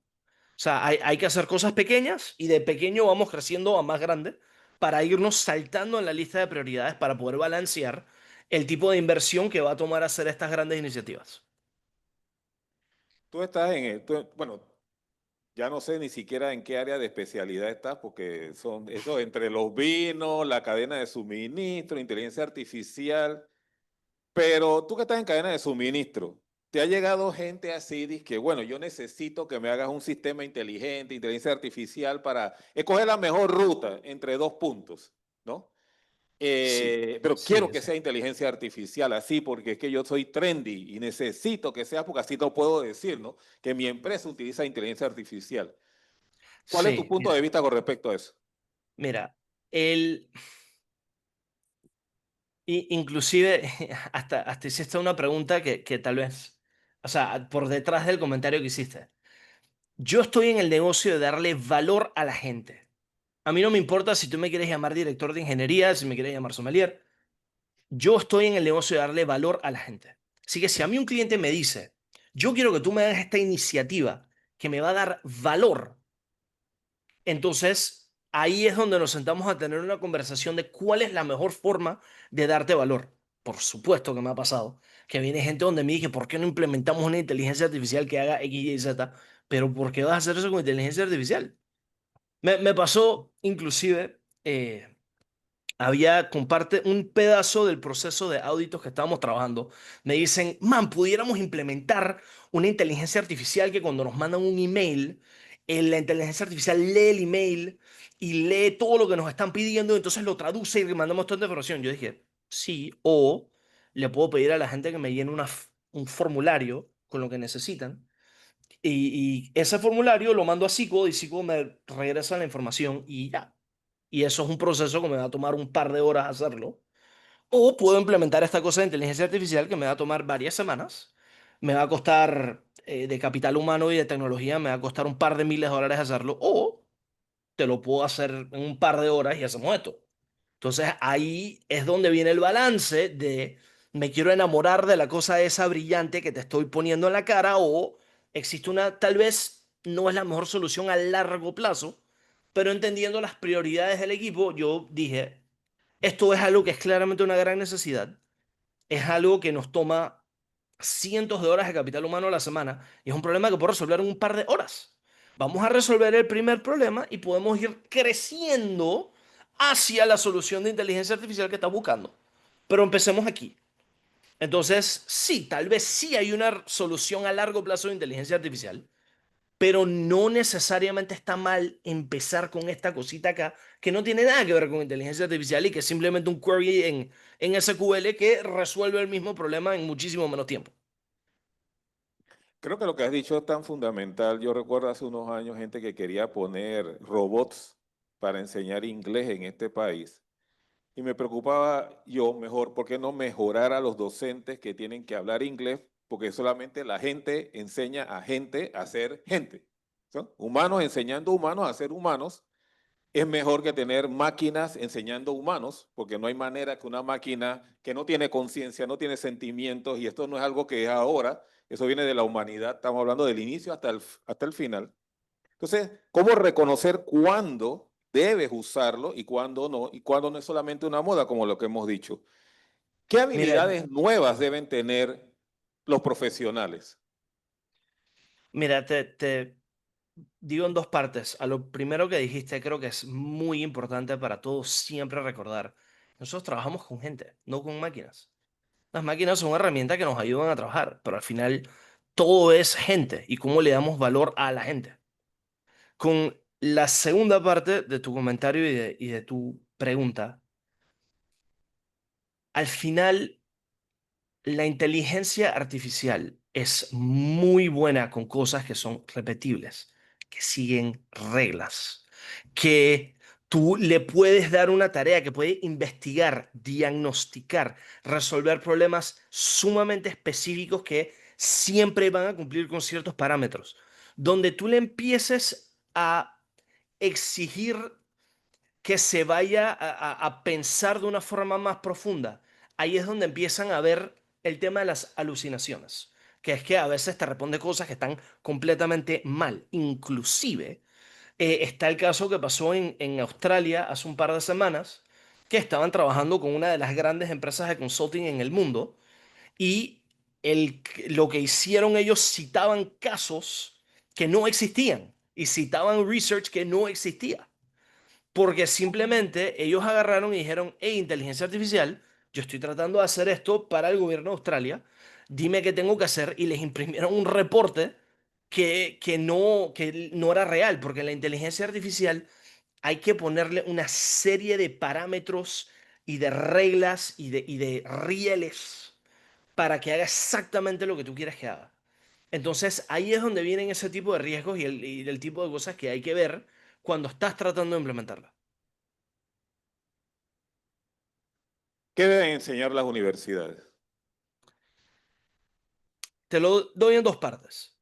Speaker 3: sea, hay que hacer cosas pequeñas y de pequeño vamos creciendo a más grande para irnos saltando en la lista de prioridades para poder balancear el tipo de inversión que va a tomar hacer estas grandes iniciativas.
Speaker 2: Tú estás en bueno, ya no sé ni siquiera en qué área de especialidad estás, porque son eso entre los vinos, la cadena de suministro, inteligencia artificial. Pero tú que estás en cadena de suministro, ¿te ha llegado gente así, dice que, bueno, yo necesito que me hagas un sistema inteligente, inteligencia artificial para escoger la mejor ruta entre dos puntos, ¿no?
Speaker 3: Sí,
Speaker 2: Pero quiero
Speaker 3: sí,
Speaker 2: que
Speaker 3: sí.
Speaker 2: sea inteligencia artificial así, porque es que yo soy trendy y necesito que sea, porque así no puedo decir, ¿no? Que mi empresa utiliza inteligencia artificial. ¿Cuál es tu
Speaker 3: Sí,
Speaker 2: punto de
Speaker 3: mira,
Speaker 2: vista con respecto a eso?
Speaker 3: mira, el, inclusive hasta hiciste una pregunta que tal vez, o sea, por detrás del comentario que hiciste. Yo estoy en el negocio de darle valor a la gente. A mí no me importa si tú me quieres llamar director de ingeniería, si me quieres llamar sommelier. Yo estoy en el negocio de darle valor a la gente. Así que si a mí un cliente me dice, yo quiero que tú me hagas esta iniciativa que me va a dar valor, entonces ahí es donde nos sentamos a tener una conversación de cuál es la mejor forma de darte valor. Por supuesto que me ha pasado que viene gente donde me dice, ¿por qué no implementamos una inteligencia artificial que haga X, Y, Z? Pero ¿por qué vas a hacer eso con inteligencia artificial? Me pasó inclusive... comparte un pedazo del proceso de auditos que estábamos trabajando. Me dicen, man, pudiéramos implementar una inteligencia artificial que cuando nos mandan un email, la inteligencia artificial lee el email y lee todo lo que nos están pidiendo, y entonces lo traduce y le mandamos toda la información. Yo dije, sí, o le puedo pedir a la gente que me llene un formulario con lo que necesitan. Y ese formulario lo mando a Psycho y Psycho me regresa la información y ya. Y eso es un proceso que me va a tomar un par de horas hacerlo. O puedo implementar esta cosa de inteligencia artificial que me va a tomar varias semanas. Me va a costar de capital humano y de tecnología, me va a costar un par de miles de dólares hacerlo. O te lo puedo hacer en un par de horas y hacemos esto. Entonces ahí es donde viene el balance de me quiero enamorar de la cosa esa brillante que te estoy poniendo en la cara o existe una, tal vez no es la mejor solución a largo plazo, pero entendiendo las prioridades del equipo, yo dije, esto es algo que es claramente una gran necesidad, es algo que nos toma cientos de horas de capital humano a la semana y es un problema que puedo resolver en un par de horas. Vamos a resolver el primer problema y podemos ir creciendo hacia la solución de inteligencia artificial que está buscando. Pero empecemos aquí. Entonces, sí, tal vez sí hay una solución a largo plazo de inteligencia artificial, pero no necesariamente está mal empezar con esta cosita acá que no tiene nada que ver con inteligencia artificial y que es simplemente un query en SQL que resuelve el mismo problema en muchísimo menos tiempo.
Speaker 2: Creo que lo que has dicho es tan fundamental. Yo recuerdo hace unos años gente que quería poner robots para enseñar inglés en este país. Y me preocupaba yo mejor, ¿por qué no mejorar a los docentes que tienen que hablar inglés? Porque solamente la gente enseña a gente a ser gente. ¿Sí? Humanos enseñando humanos a ser humanos. Es mejor que tener máquinas enseñando humanos, porque no hay manera que una máquina que no tiene conciencia, no tiene sentimientos, y esto no es algo que es ahora, eso viene de la humanidad, estamos hablando del inicio hasta el final. Entonces, ¿cómo reconocer cuándo debes usarlo y cuándo no es solamente una moda, como lo que hemos dicho? ¿Qué
Speaker 3: Mira,
Speaker 2: habilidades nuevas deben tener los profesionales?
Speaker 3: mira, te digo en dos partes. A lo primero que dijiste, creo que es muy importante para todos siempre recordar. Nosotros trabajamos con gente, no con máquinas. Las máquinas son herramientas que nos ayudan a trabajar, pero al final todo es gente y cómo le damos valor a la gente. Con la segunda parte de tu comentario y de tu pregunta, al final la inteligencia artificial es muy buena con cosas que son repetibles, que siguen reglas, que tú le puedes dar una tarea que puede investigar, diagnosticar, resolver problemas sumamente específicos que siempre van a cumplir con ciertos parámetros. Donde tú le empieces a exigir que se vaya a pensar de una forma más profunda, ahí es donde empiezan a ver el tema de las alucinaciones, que es que a veces te responde cosas que están completamente mal. Inclusive, está el caso que pasó en Australia hace un par de semanas, que estaban trabajando con una de las grandes empresas de consulting en el mundo y lo que hicieron ellos citaban casos que no existían y citaban research que no existía. Porque simplemente ellos agarraron y dijeron, hey, inteligencia artificial, yo estoy tratando de hacer esto para el gobierno de Australia, dime qué tengo que hacer, y les imprimieron un reporte que no era real, porque la inteligencia artificial hay que ponerle una serie de parámetros y de reglas y de rieles para que haga exactamente lo que tú quieres que haga. Entonces ahí es donde vienen ese tipo de riesgos y el tipo de cosas que hay que ver cuando estás tratando de implementarla.
Speaker 2: ¿Qué deben enseñar las universidades?
Speaker 3: Te lo doy en dos partes.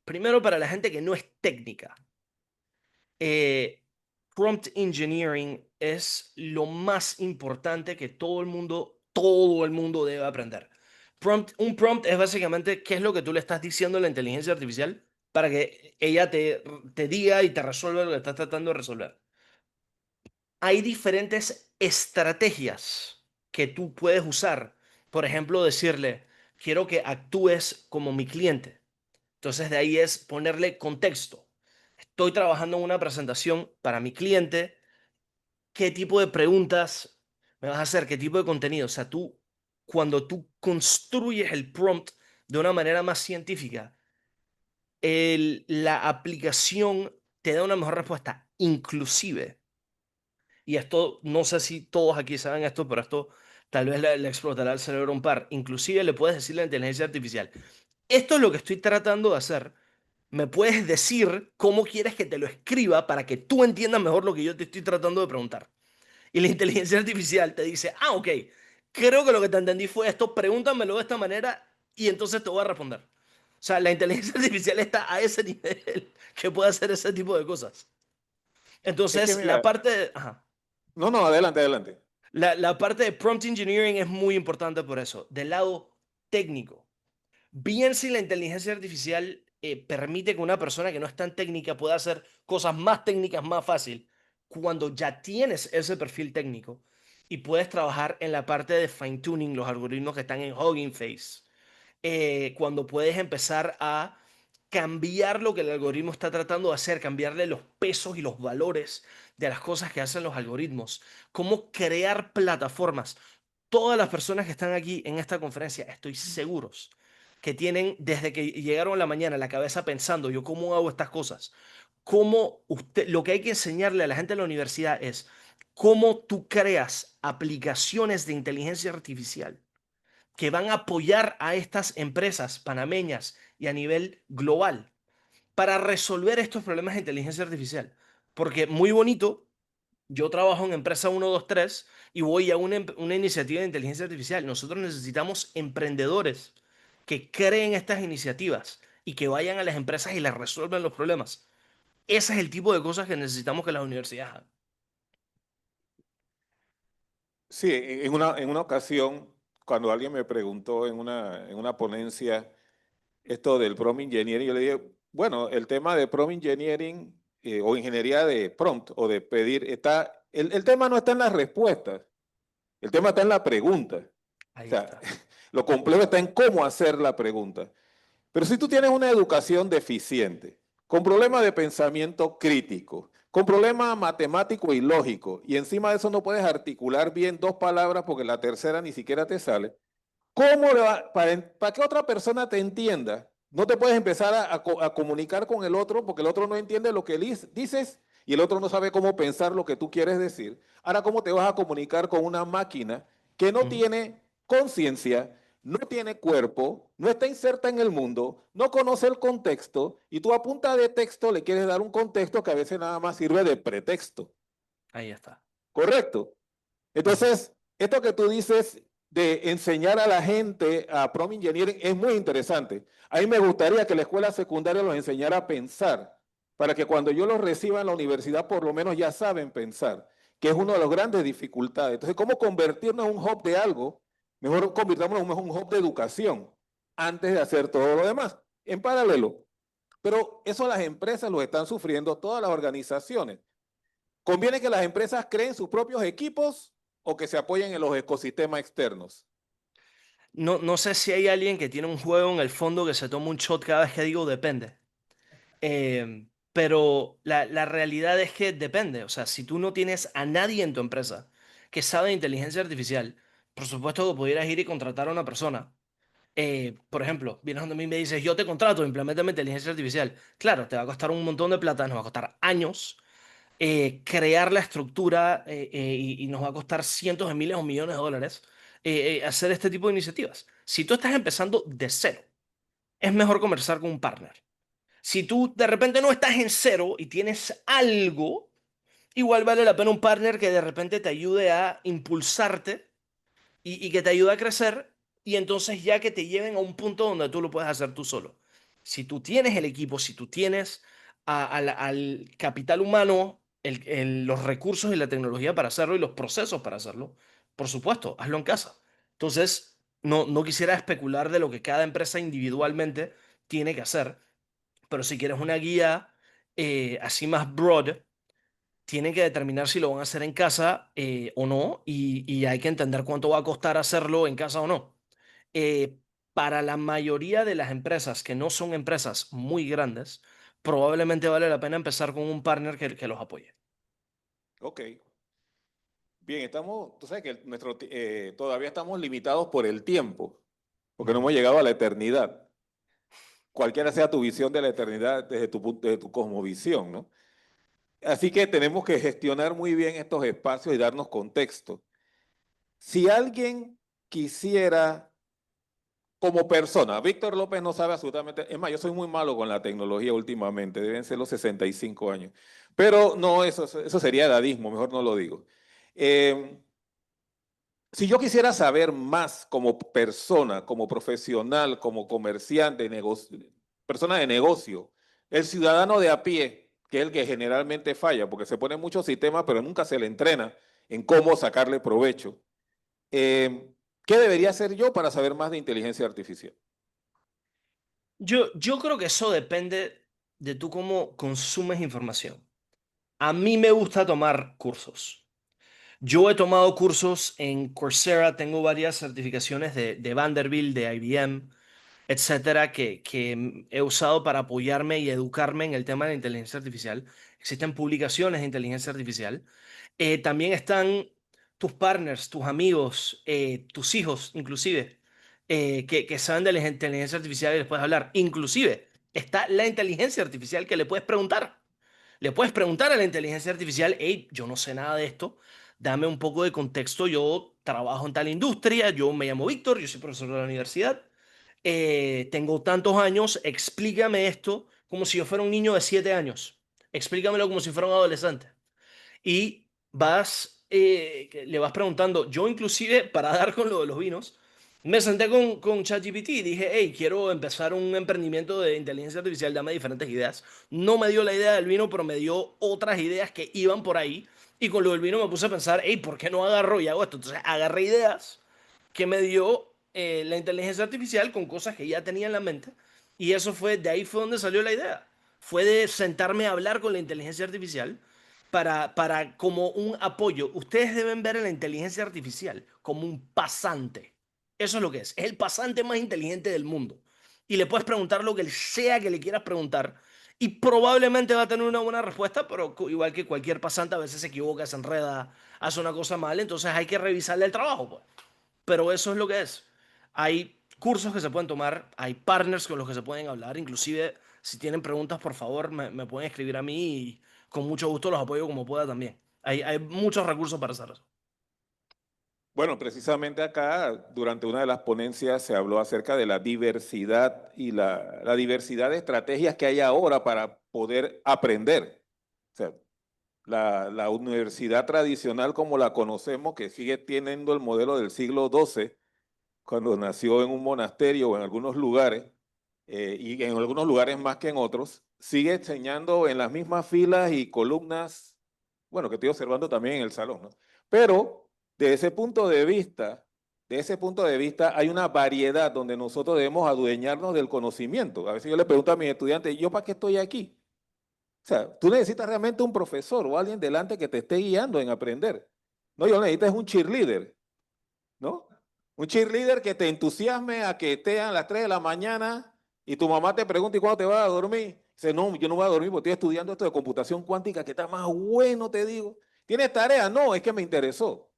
Speaker 3: Primero, para la gente que no es técnica, eh, prompt engineering es lo más importante que todo el mundo debe aprender. Un prompt es básicamente qué es lo que tú le estás diciendo a la inteligencia artificial para que ella te diga y te resuelva lo que estás tratando de resolver. Hay diferentes estrategias que tú puedes usar. Por ejemplo, decirle, quiero que actúes como mi cliente. Entonces de ahí es ponerle contexto. Estoy trabajando en una presentación para mi cliente. ¿Qué tipo de preguntas me vas a hacer? ¿Qué tipo de contenido? O sea, cuando tú construyes el prompt de una manera más científica, la aplicación te da una mejor respuesta. Inclusive, y esto, no sé si todos aquí saben esto, pero esto tal vez le explotará el cerebro a un par. Inclusive le puedes decir a la inteligencia artificial, esto es lo que estoy tratando de hacer. ¿Me puedes decir cómo quieres que te lo escriba para que tú entiendas mejor lo que yo te estoy tratando de preguntar? Y la inteligencia artificial te dice, ah, ok, creo que lo que te entendí fue esto, pregúntamelo de esta manera y entonces te voy a responder. O sea, la inteligencia artificial está a ese nivel que puede hacer ese tipo de cosas.
Speaker 2: Es que
Speaker 3: Entonces,
Speaker 2: mira,
Speaker 3: ajá,
Speaker 2: no, no, adelante, adelante.
Speaker 3: la parte de prompt engineering es muy importante por eso. Del lado técnico, bien si la inteligencia artificial permite que una persona que no es tan técnica pueda hacer cosas más técnicas más fácil, cuando ya tienes ese perfil técnico y puedes trabajar en la parte de fine tuning, los algoritmos que están en Hugging Face, cuando puedes empezar a cambiar lo que el algoritmo está tratando de hacer, cambiarle los pesos y los valores de las cosas que hacen los algoritmos, cómo crear plataformas. Todas las personas que están aquí en esta conferencia, estoy seguros que tienen desde que llegaron a la mañana la cabeza pensando, yo cómo hago estas cosas. Lo que hay que enseñarle a la gente de la universidad es cómo tú creas aplicaciones de inteligencia artificial que van a apoyar a estas empresas panameñas y a nivel global para resolver estos problemas de inteligencia artificial. Porque muy bonito, yo trabajo en empresa 123 y voy a una iniciativa de inteligencia artificial. Nosotros necesitamos emprendedores que creen estas iniciativas y que vayan a las empresas y les resuelvan los problemas. Ese es el tipo de cosas que necesitamos que las universidades hagan.
Speaker 2: Sí, en una ocasión, cuando alguien me preguntó en una ponencia esto del prompt engineering, yo le dije, bueno, el tema de prompt engineering o ingeniería de prompt o de pedir, el tema no está en las respuestas, el tema está en la pregunta. O
Speaker 3: Ahí
Speaker 2: sea,
Speaker 3: está.
Speaker 2: lo complejo está en cómo hacer la pregunta. Pero si tú tienes una educación deficiente, con problemas de pensamiento crítico, con problemas matemático y lógico, y encima de eso no puedes articular bien dos palabras porque la tercera ni siquiera te sale, ¿cómo le va, para que otra persona te entienda? No te puedes empezar a comunicar con el otro porque el otro no entiende lo que dices y el otro no sabe cómo pensar lo que tú quieres decir. Ahora, ¿cómo te vas a comunicar con una máquina que no
Speaker 3: Ujú.
Speaker 2: tiene conciencia, no tiene cuerpo, no está inserta en el mundo, no conoce el contexto y tú a punta de texto le quieres dar un contexto que a veces nada más sirve de pretexto?
Speaker 3: Ahí está.
Speaker 2: ¿Correcto?
Speaker 3: Ujú.
Speaker 2: Entonces, esto que tú dices de enseñar a la gente a prompt engineering es muy interesante. A mí me gustaría que la escuela secundaria los enseñara a pensar, para que cuando yo los reciba en la universidad por lo menos ya saben pensar, que es una de las grandes dificultades. Entonces, ¿cómo convertirnos en un hub de algo? Mejor convirtámonos en un hub de educación antes de hacer todo lo demás, en paralelo. Pero eso las empresas lo están sufriendo, todas las organizaciones. ¿Conviene que las empresas creen sus propios equipos o que se apoyen en los ecosistemas externos?
Speaker 3: No, no sé si hay alguien que tiene un juego en el fondo que se toma un shot cada vez que digo depende. Pero la realidad es que depende. O sea, si tú no tienes a nadie en tu empresa que sabe de inteligencia artificial, por supuesto que pudieras ir y contratar a una persona. Por ejemplo, vienes donde a mí y me dices, yo te contrato, implementame inteligencia artificial. Claro, te va a costar un montón de plata, nos va a costar años crear la estructura y nos va a costar cientos de miles o millones de dólares hacer este tipo de iniciativas. Si tú estás empezando de cero, es mejor conversar con un partner. Si tú de repente no estás en cero y tienes algo, igual vale la pena un partner que de repente te ayude a impulsarte y que te ayude a crecer y entonces ya que te lleven a un punto donde tú lo puedes hacer tú solo. Si tú tienes el equipo, si tú tienes al capital humano, los recursos y la tecnología para hacerlo y los procesos para hacerlo, por supuesto, hazlo en casa. Entonces, no quisiera especular de lo que cada empresa individualmente tiene que hacer, pero si quieres una guía así más broad, tienen que determinar si lo van a hacer en casa o no y hay que entender cuánto va a costar hacerlo en casa o no. Para la mayoría de las empresas que no son empresas muy grandes, probablemente vale la pena empezar con un partner que los apoye.
Speaker 2: Ok. Bien, tú sabes que todavía estamos limitados por el tiempo, porque no
Speaker 3: Ujú.
Speaker 2: hemos llegado a la eternidad. Cualquiera sea tu visión de la eternidad desde tu cosmovisión, ¿no? Así que tenemos que gestionar muy bien estos espacios y darnos contexto. Si alguien quisiera como persona, Víctor López no sabe absolutamente, es más, yo soy muy malo con la tecnología últimamente, deben ser los 65 años, pero no, eso sería edadismo, mejor no lo digo. Eh, si yo quisiera saber más como persona, como profesional, como comerciante, persona de negocio, el ciudadano de a pie, que es el que generalmente falla, porque se pone muchos sistemas, pero nunca se le entrena en cómo sacarle provecho. Eh, ¿Qué debería hacer yo para saber más de inteligencia artificial?
Speaker 3: Yo creo que eso depende de tú cómo consumes información. A mí me gusta tomar cursos. Yo he tomado cursos en Coursera, tengo varias certificaciones de Vanderbilt, de IBM, etcétera, que he usado para apoyarme y educarme en el tema de la inteligencia artificial. Existen publicaciones de inteligencia artificial. También están tus partners, tus amigos, tus hijos, inclusive, que saben de la inteligencia artificial y les puedes hablar. Inclusive está la inteligencia artificial que le puedes preguntar. Le puedes preguntar a la inteligencia artificial, hey, yo no sé nada de esto, dame un poco de contexto, yo trabajo en tal industria, yo me llamo Víctor, yo soy profesor de la universidad, tengo tantos años, explícame esto como si yo fuera un niño de 7 años, explícamelo como si fuera un adolescente. Y le vas preguntando, yo inclusive para dar con lo de los vinos, me senté con ChatGPT y dije, hey, quiero empezar un emprendimiento de inteligencia artificial, dame diferentes ideas. No me dio la idea del vino, pero me dio otras ideas que iban por ahí. Y con lo del vino me puse a pensar, hey, ¿por qué no agarro y hago esto? Entonces agarré ideas que me dio la inteligencia artificial con cosas que ya tenía en la mente. Y eso fue, de ahí fue donde salió la idea. Fue de sentarme a hablar con la inteligencia artificial para como un apoyo. Ustedes deben ver a la inteligencia artificial como un pasante. Eso es lo que es. Es el pasante más inteligente del mundo. Y le puedes preguntar lo que sea que le quieras preguntar. Y probablemente va a tener una buena respuesta, pero igual que cualquier pasante, a veces se equivoca, se enreda, hace una cosa mal. Entonces hay que revisarle el trabajo, pues. Pero eso es lo que es. Hay cursos que se pueden tomar, hay partners con los que se pueden hablar, inclusive si tienen preguntas, por favor, me pueden escribir a mí y con mucho gusto los apoyo como pueda también. Hay muchos recursos para hacer eso.
Speaker 2: Bueno, precisamente acá, durante una de las ponencias, se habló acerca de la diversidad y la diversidad de estrategias que hay ahora para poder aprender. O sea, la universidad tradicional como la conocemos, que sigue teniendo el modelo del siglo XII, cuando nació en un monasterio o en algunos lugares, y en algunos lugares más que en otros, sigue enseñando en las mismas filas y columnas, bueno, que estoy observando también en el salón, ¿no? Pero de ese punto de vista, hay una variedad donde nosotros debemos adueñarnos del conocimiento. A veces yo le pregunto a mis estudiantes, ¿yo para qué estoy aquí? O sea, tú necesitas realmente un profesor o alguien delante que te esté guiando en aprender. No, yo necesito es un cheerleader, ¿no? Un cheerleader que te entusiasme a que esté a las 3 de la mañana y tu mamá te pregunta, ¿y cuándo te vas a dormir? Dice, no, yo no voy a dormir porque estoy estudiando esto de computación cuántica que está más bueno, te digo. ¿Tienes tarea? No, es que me interesó.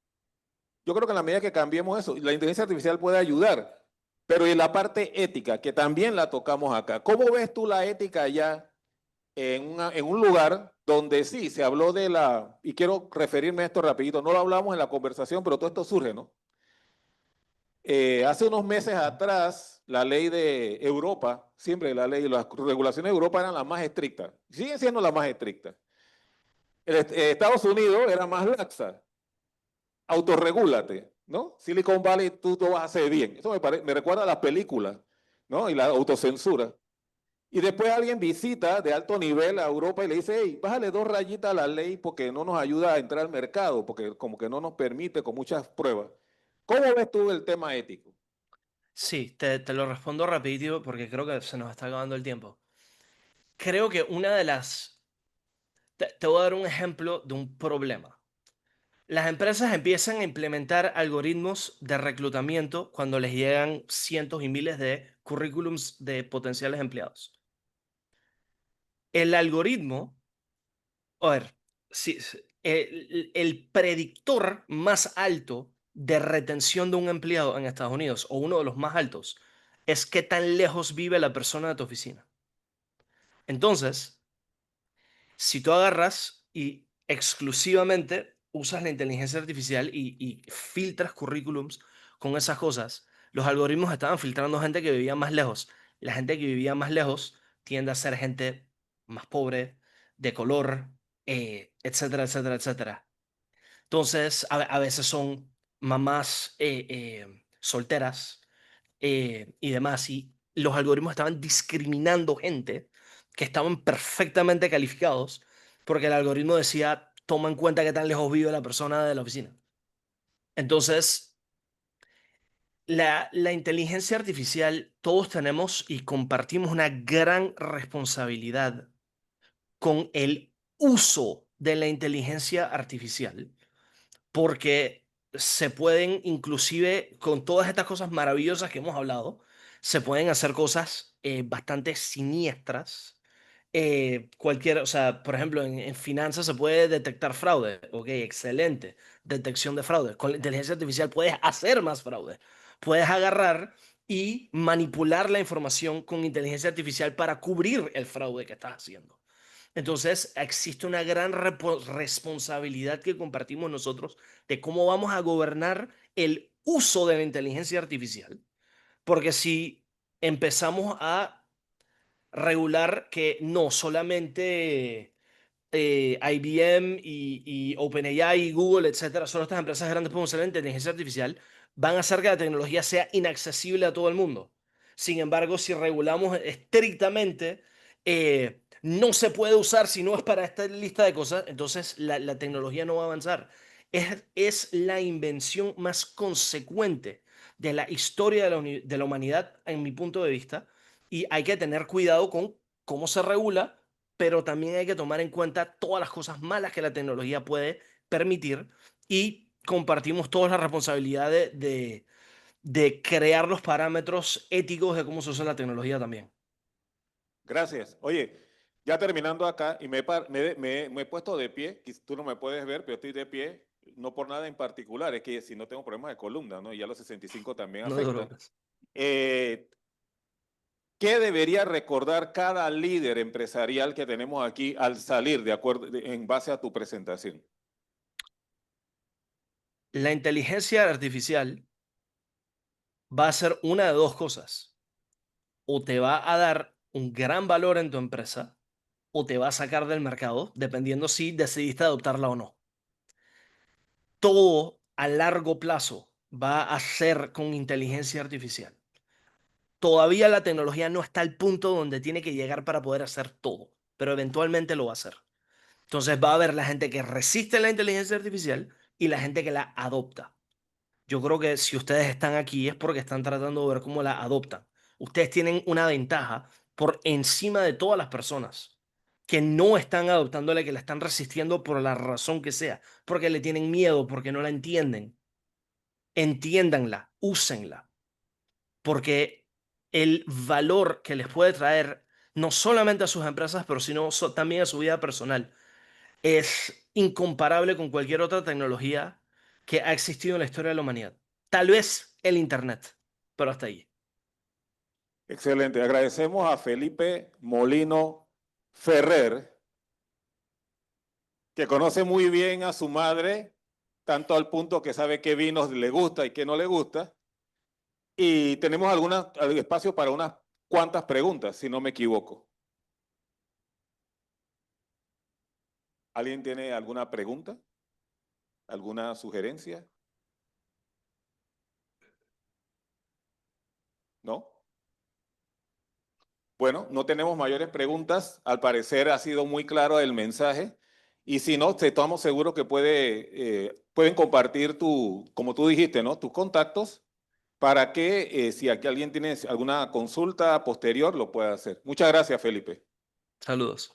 Speaker 2: Yo creo que en la medida que cambiemos eso, la inteligencia artificial puede ayudar, pero en la parte ética, que también la tocamos acá, ¿cómo ves tú la ética allá en un lugar donde sí se habló de y quiero referirme a esto rapidito, no lo hablamos en la conversación, pero todo esto surge, ¿no? Hace unos meses atrás, la ley de Europa, siempre la ley, las regulaciones de Europa eran las más estrictas, siguen siendo las más estrictas. Estados Unidos era más laxa, autorregúlate, ¿no? Silicon Valley, tú lo vas a hacer bien. Eso me recuerda a las películas, ¿no? Y la autocensura. Y después alguien visita de alto nivel a Europa y le dice, hey, bájale 2 rayitas a la ley porque no nos ayuda a entrar al mercado, porque como que no nos permite con muchas pruebas. ¿Cómo ves tú el tema ético?
Speaker 3: Sí, te lo respondo rapidito porque creo que se nos está acabando el tiempo. Creo que una de las... te voy a dar un ejemplo de un problema. Las empresas empiezan a implementar algoritmos de reclutamiento cuando les llegan cientos y miles de currículums de potenciales empleados. El algoritmo, a ver, el predictor más alto de retención de un empleado en Estados Unidos, o uno de los más altos, es qué tan lejos vive la persona de tu oficina. Entonces, si tú agarras y exclusivamente usas la inteligencia artificial y filtras currículums con esas cosas, los algoritmos estaban filtrando gente que vivía más lejos. La gente que vivía más lejos tiende a ser gente más pobre, de color, etcétera, etcétera, etcétera. Entonces, a veces son mamás solteras y demás. Y los algoritmos estaban discriminando gente que estaban perfectamente calificados porque el algoritmo decía, toma en cuenta qué tan lejos vive la persona de la oficina. Entonces, la inteligencia artificial, todos tenemos y compartimos una gran responsabilidad con el uso de la inteligencia artificial porque se pueden, inclusive con todas estas cosas maravillosas que hemos hablado, se pueden hacer cosas bastante siniestras. O sea, por ejemplo, en finanzas se puede detectar fraude. Ok, excelente. Detección de fraude. Con la inteligencia artificial puedes hacer más fraude. Puedes agarrar y manipular la información con inteligencia artificial para cubrir el fraude que estás haciendo. Entonces, existe una gran responsabilidad que compartimos nosotros de cómo vamos a gobernar el uso de la inteligencia artificial, porque si empezamos a regular que no solamente IBM y OpenAI y Google, etcétera, son estas empresas grandes para usar la inteligencia artificial, van a hacer que la tecnología sea inaccesible a todo el mundo. Sin embargo, si regulamos estrictamente, no se puede usar si no es para esta lista de cosas, entonces la tecnología no va a avanzar. Es la invención más consecuente de la historia de la humanidad, en mi punto de vista, y hay que tener cuidado con cómo se regula, pero también hay que tomar en cuenta todas las cosas malas que la tecnología puede permitir y compartimos todos la responsabilidad de crear los parámetros éticos de cómo se usa la tecnología también.
Speaker 2: Gracias. Oye, ya terminando acá, y me he puesto de pie, tú no me puedes ver, pero estoy de pie, no por nada en particular, es que si no tengo problemas de columna, ¿no? Y ya los 65 también
Speaker 3: No te
Speaker 2: afectan.
Speaker 3: preocupes.
Speaker 2: ¿Qué debería recordar cada líder empresarial que tenemos aquí al salir, de acuerdo, en base a tu presentación?
Speaker 3: La inteligencia artificial va a hacer una de dos cosas. O te va a dar un gran valor en tu empresa o te va a sacar del mercado, dependiendo si decidiste adoptarla o no. Todo a largo plazo va a ser con inteligencia artificial. Todavía la tecnología no está al punto donde tiene que llegar para poder hacer todo, pero eventualmente lo va a hacer. Entonces va a haber la gente que resiste la inteligencia artificial y la gente que la adopta. Yo creo que si ustedes están aquí es porque están tratando de ver cómo la adoptan. Ustedes tienen una ventaja por encima de todas las personas que no están adoptándola, que la están resistiendo por la razón que sea, porque le tienen miedo, porque no la entienden. Entiéndanla, úsenla, porque el valor que les puede traer no solamente a sus empresas, pero sino también a su vida personal es incomparable con cualquier otra tecnología que ha existido en la historia de la humanidad. Tal vez el Internet, pero hasta ahí.
Speaker 2: Excelente. Agradecemos a Felipe Molino Ferrer, que conoce muy bien a su madre, tanto al punto que sabe qué vinos le gusta y qué no le gusta. Y tenemos espacio para unas cuantas preguntas, si no me equivoco. ¿Alguien tiene alguna pregunta? ¿Alguna sugerencia? ¿No? Bueno, no tenemos mayores preguntas. Al parecer ha sido muy claro el mensaje. Y si no, estamos seguros que pueden compartir como tú dijiste, ¿no? Tus contactos para que si aquí alguien tiene alguna consulta posterior lo pueda hacer. Muchas gracias, Felipe.
Speaker 3: Saludos.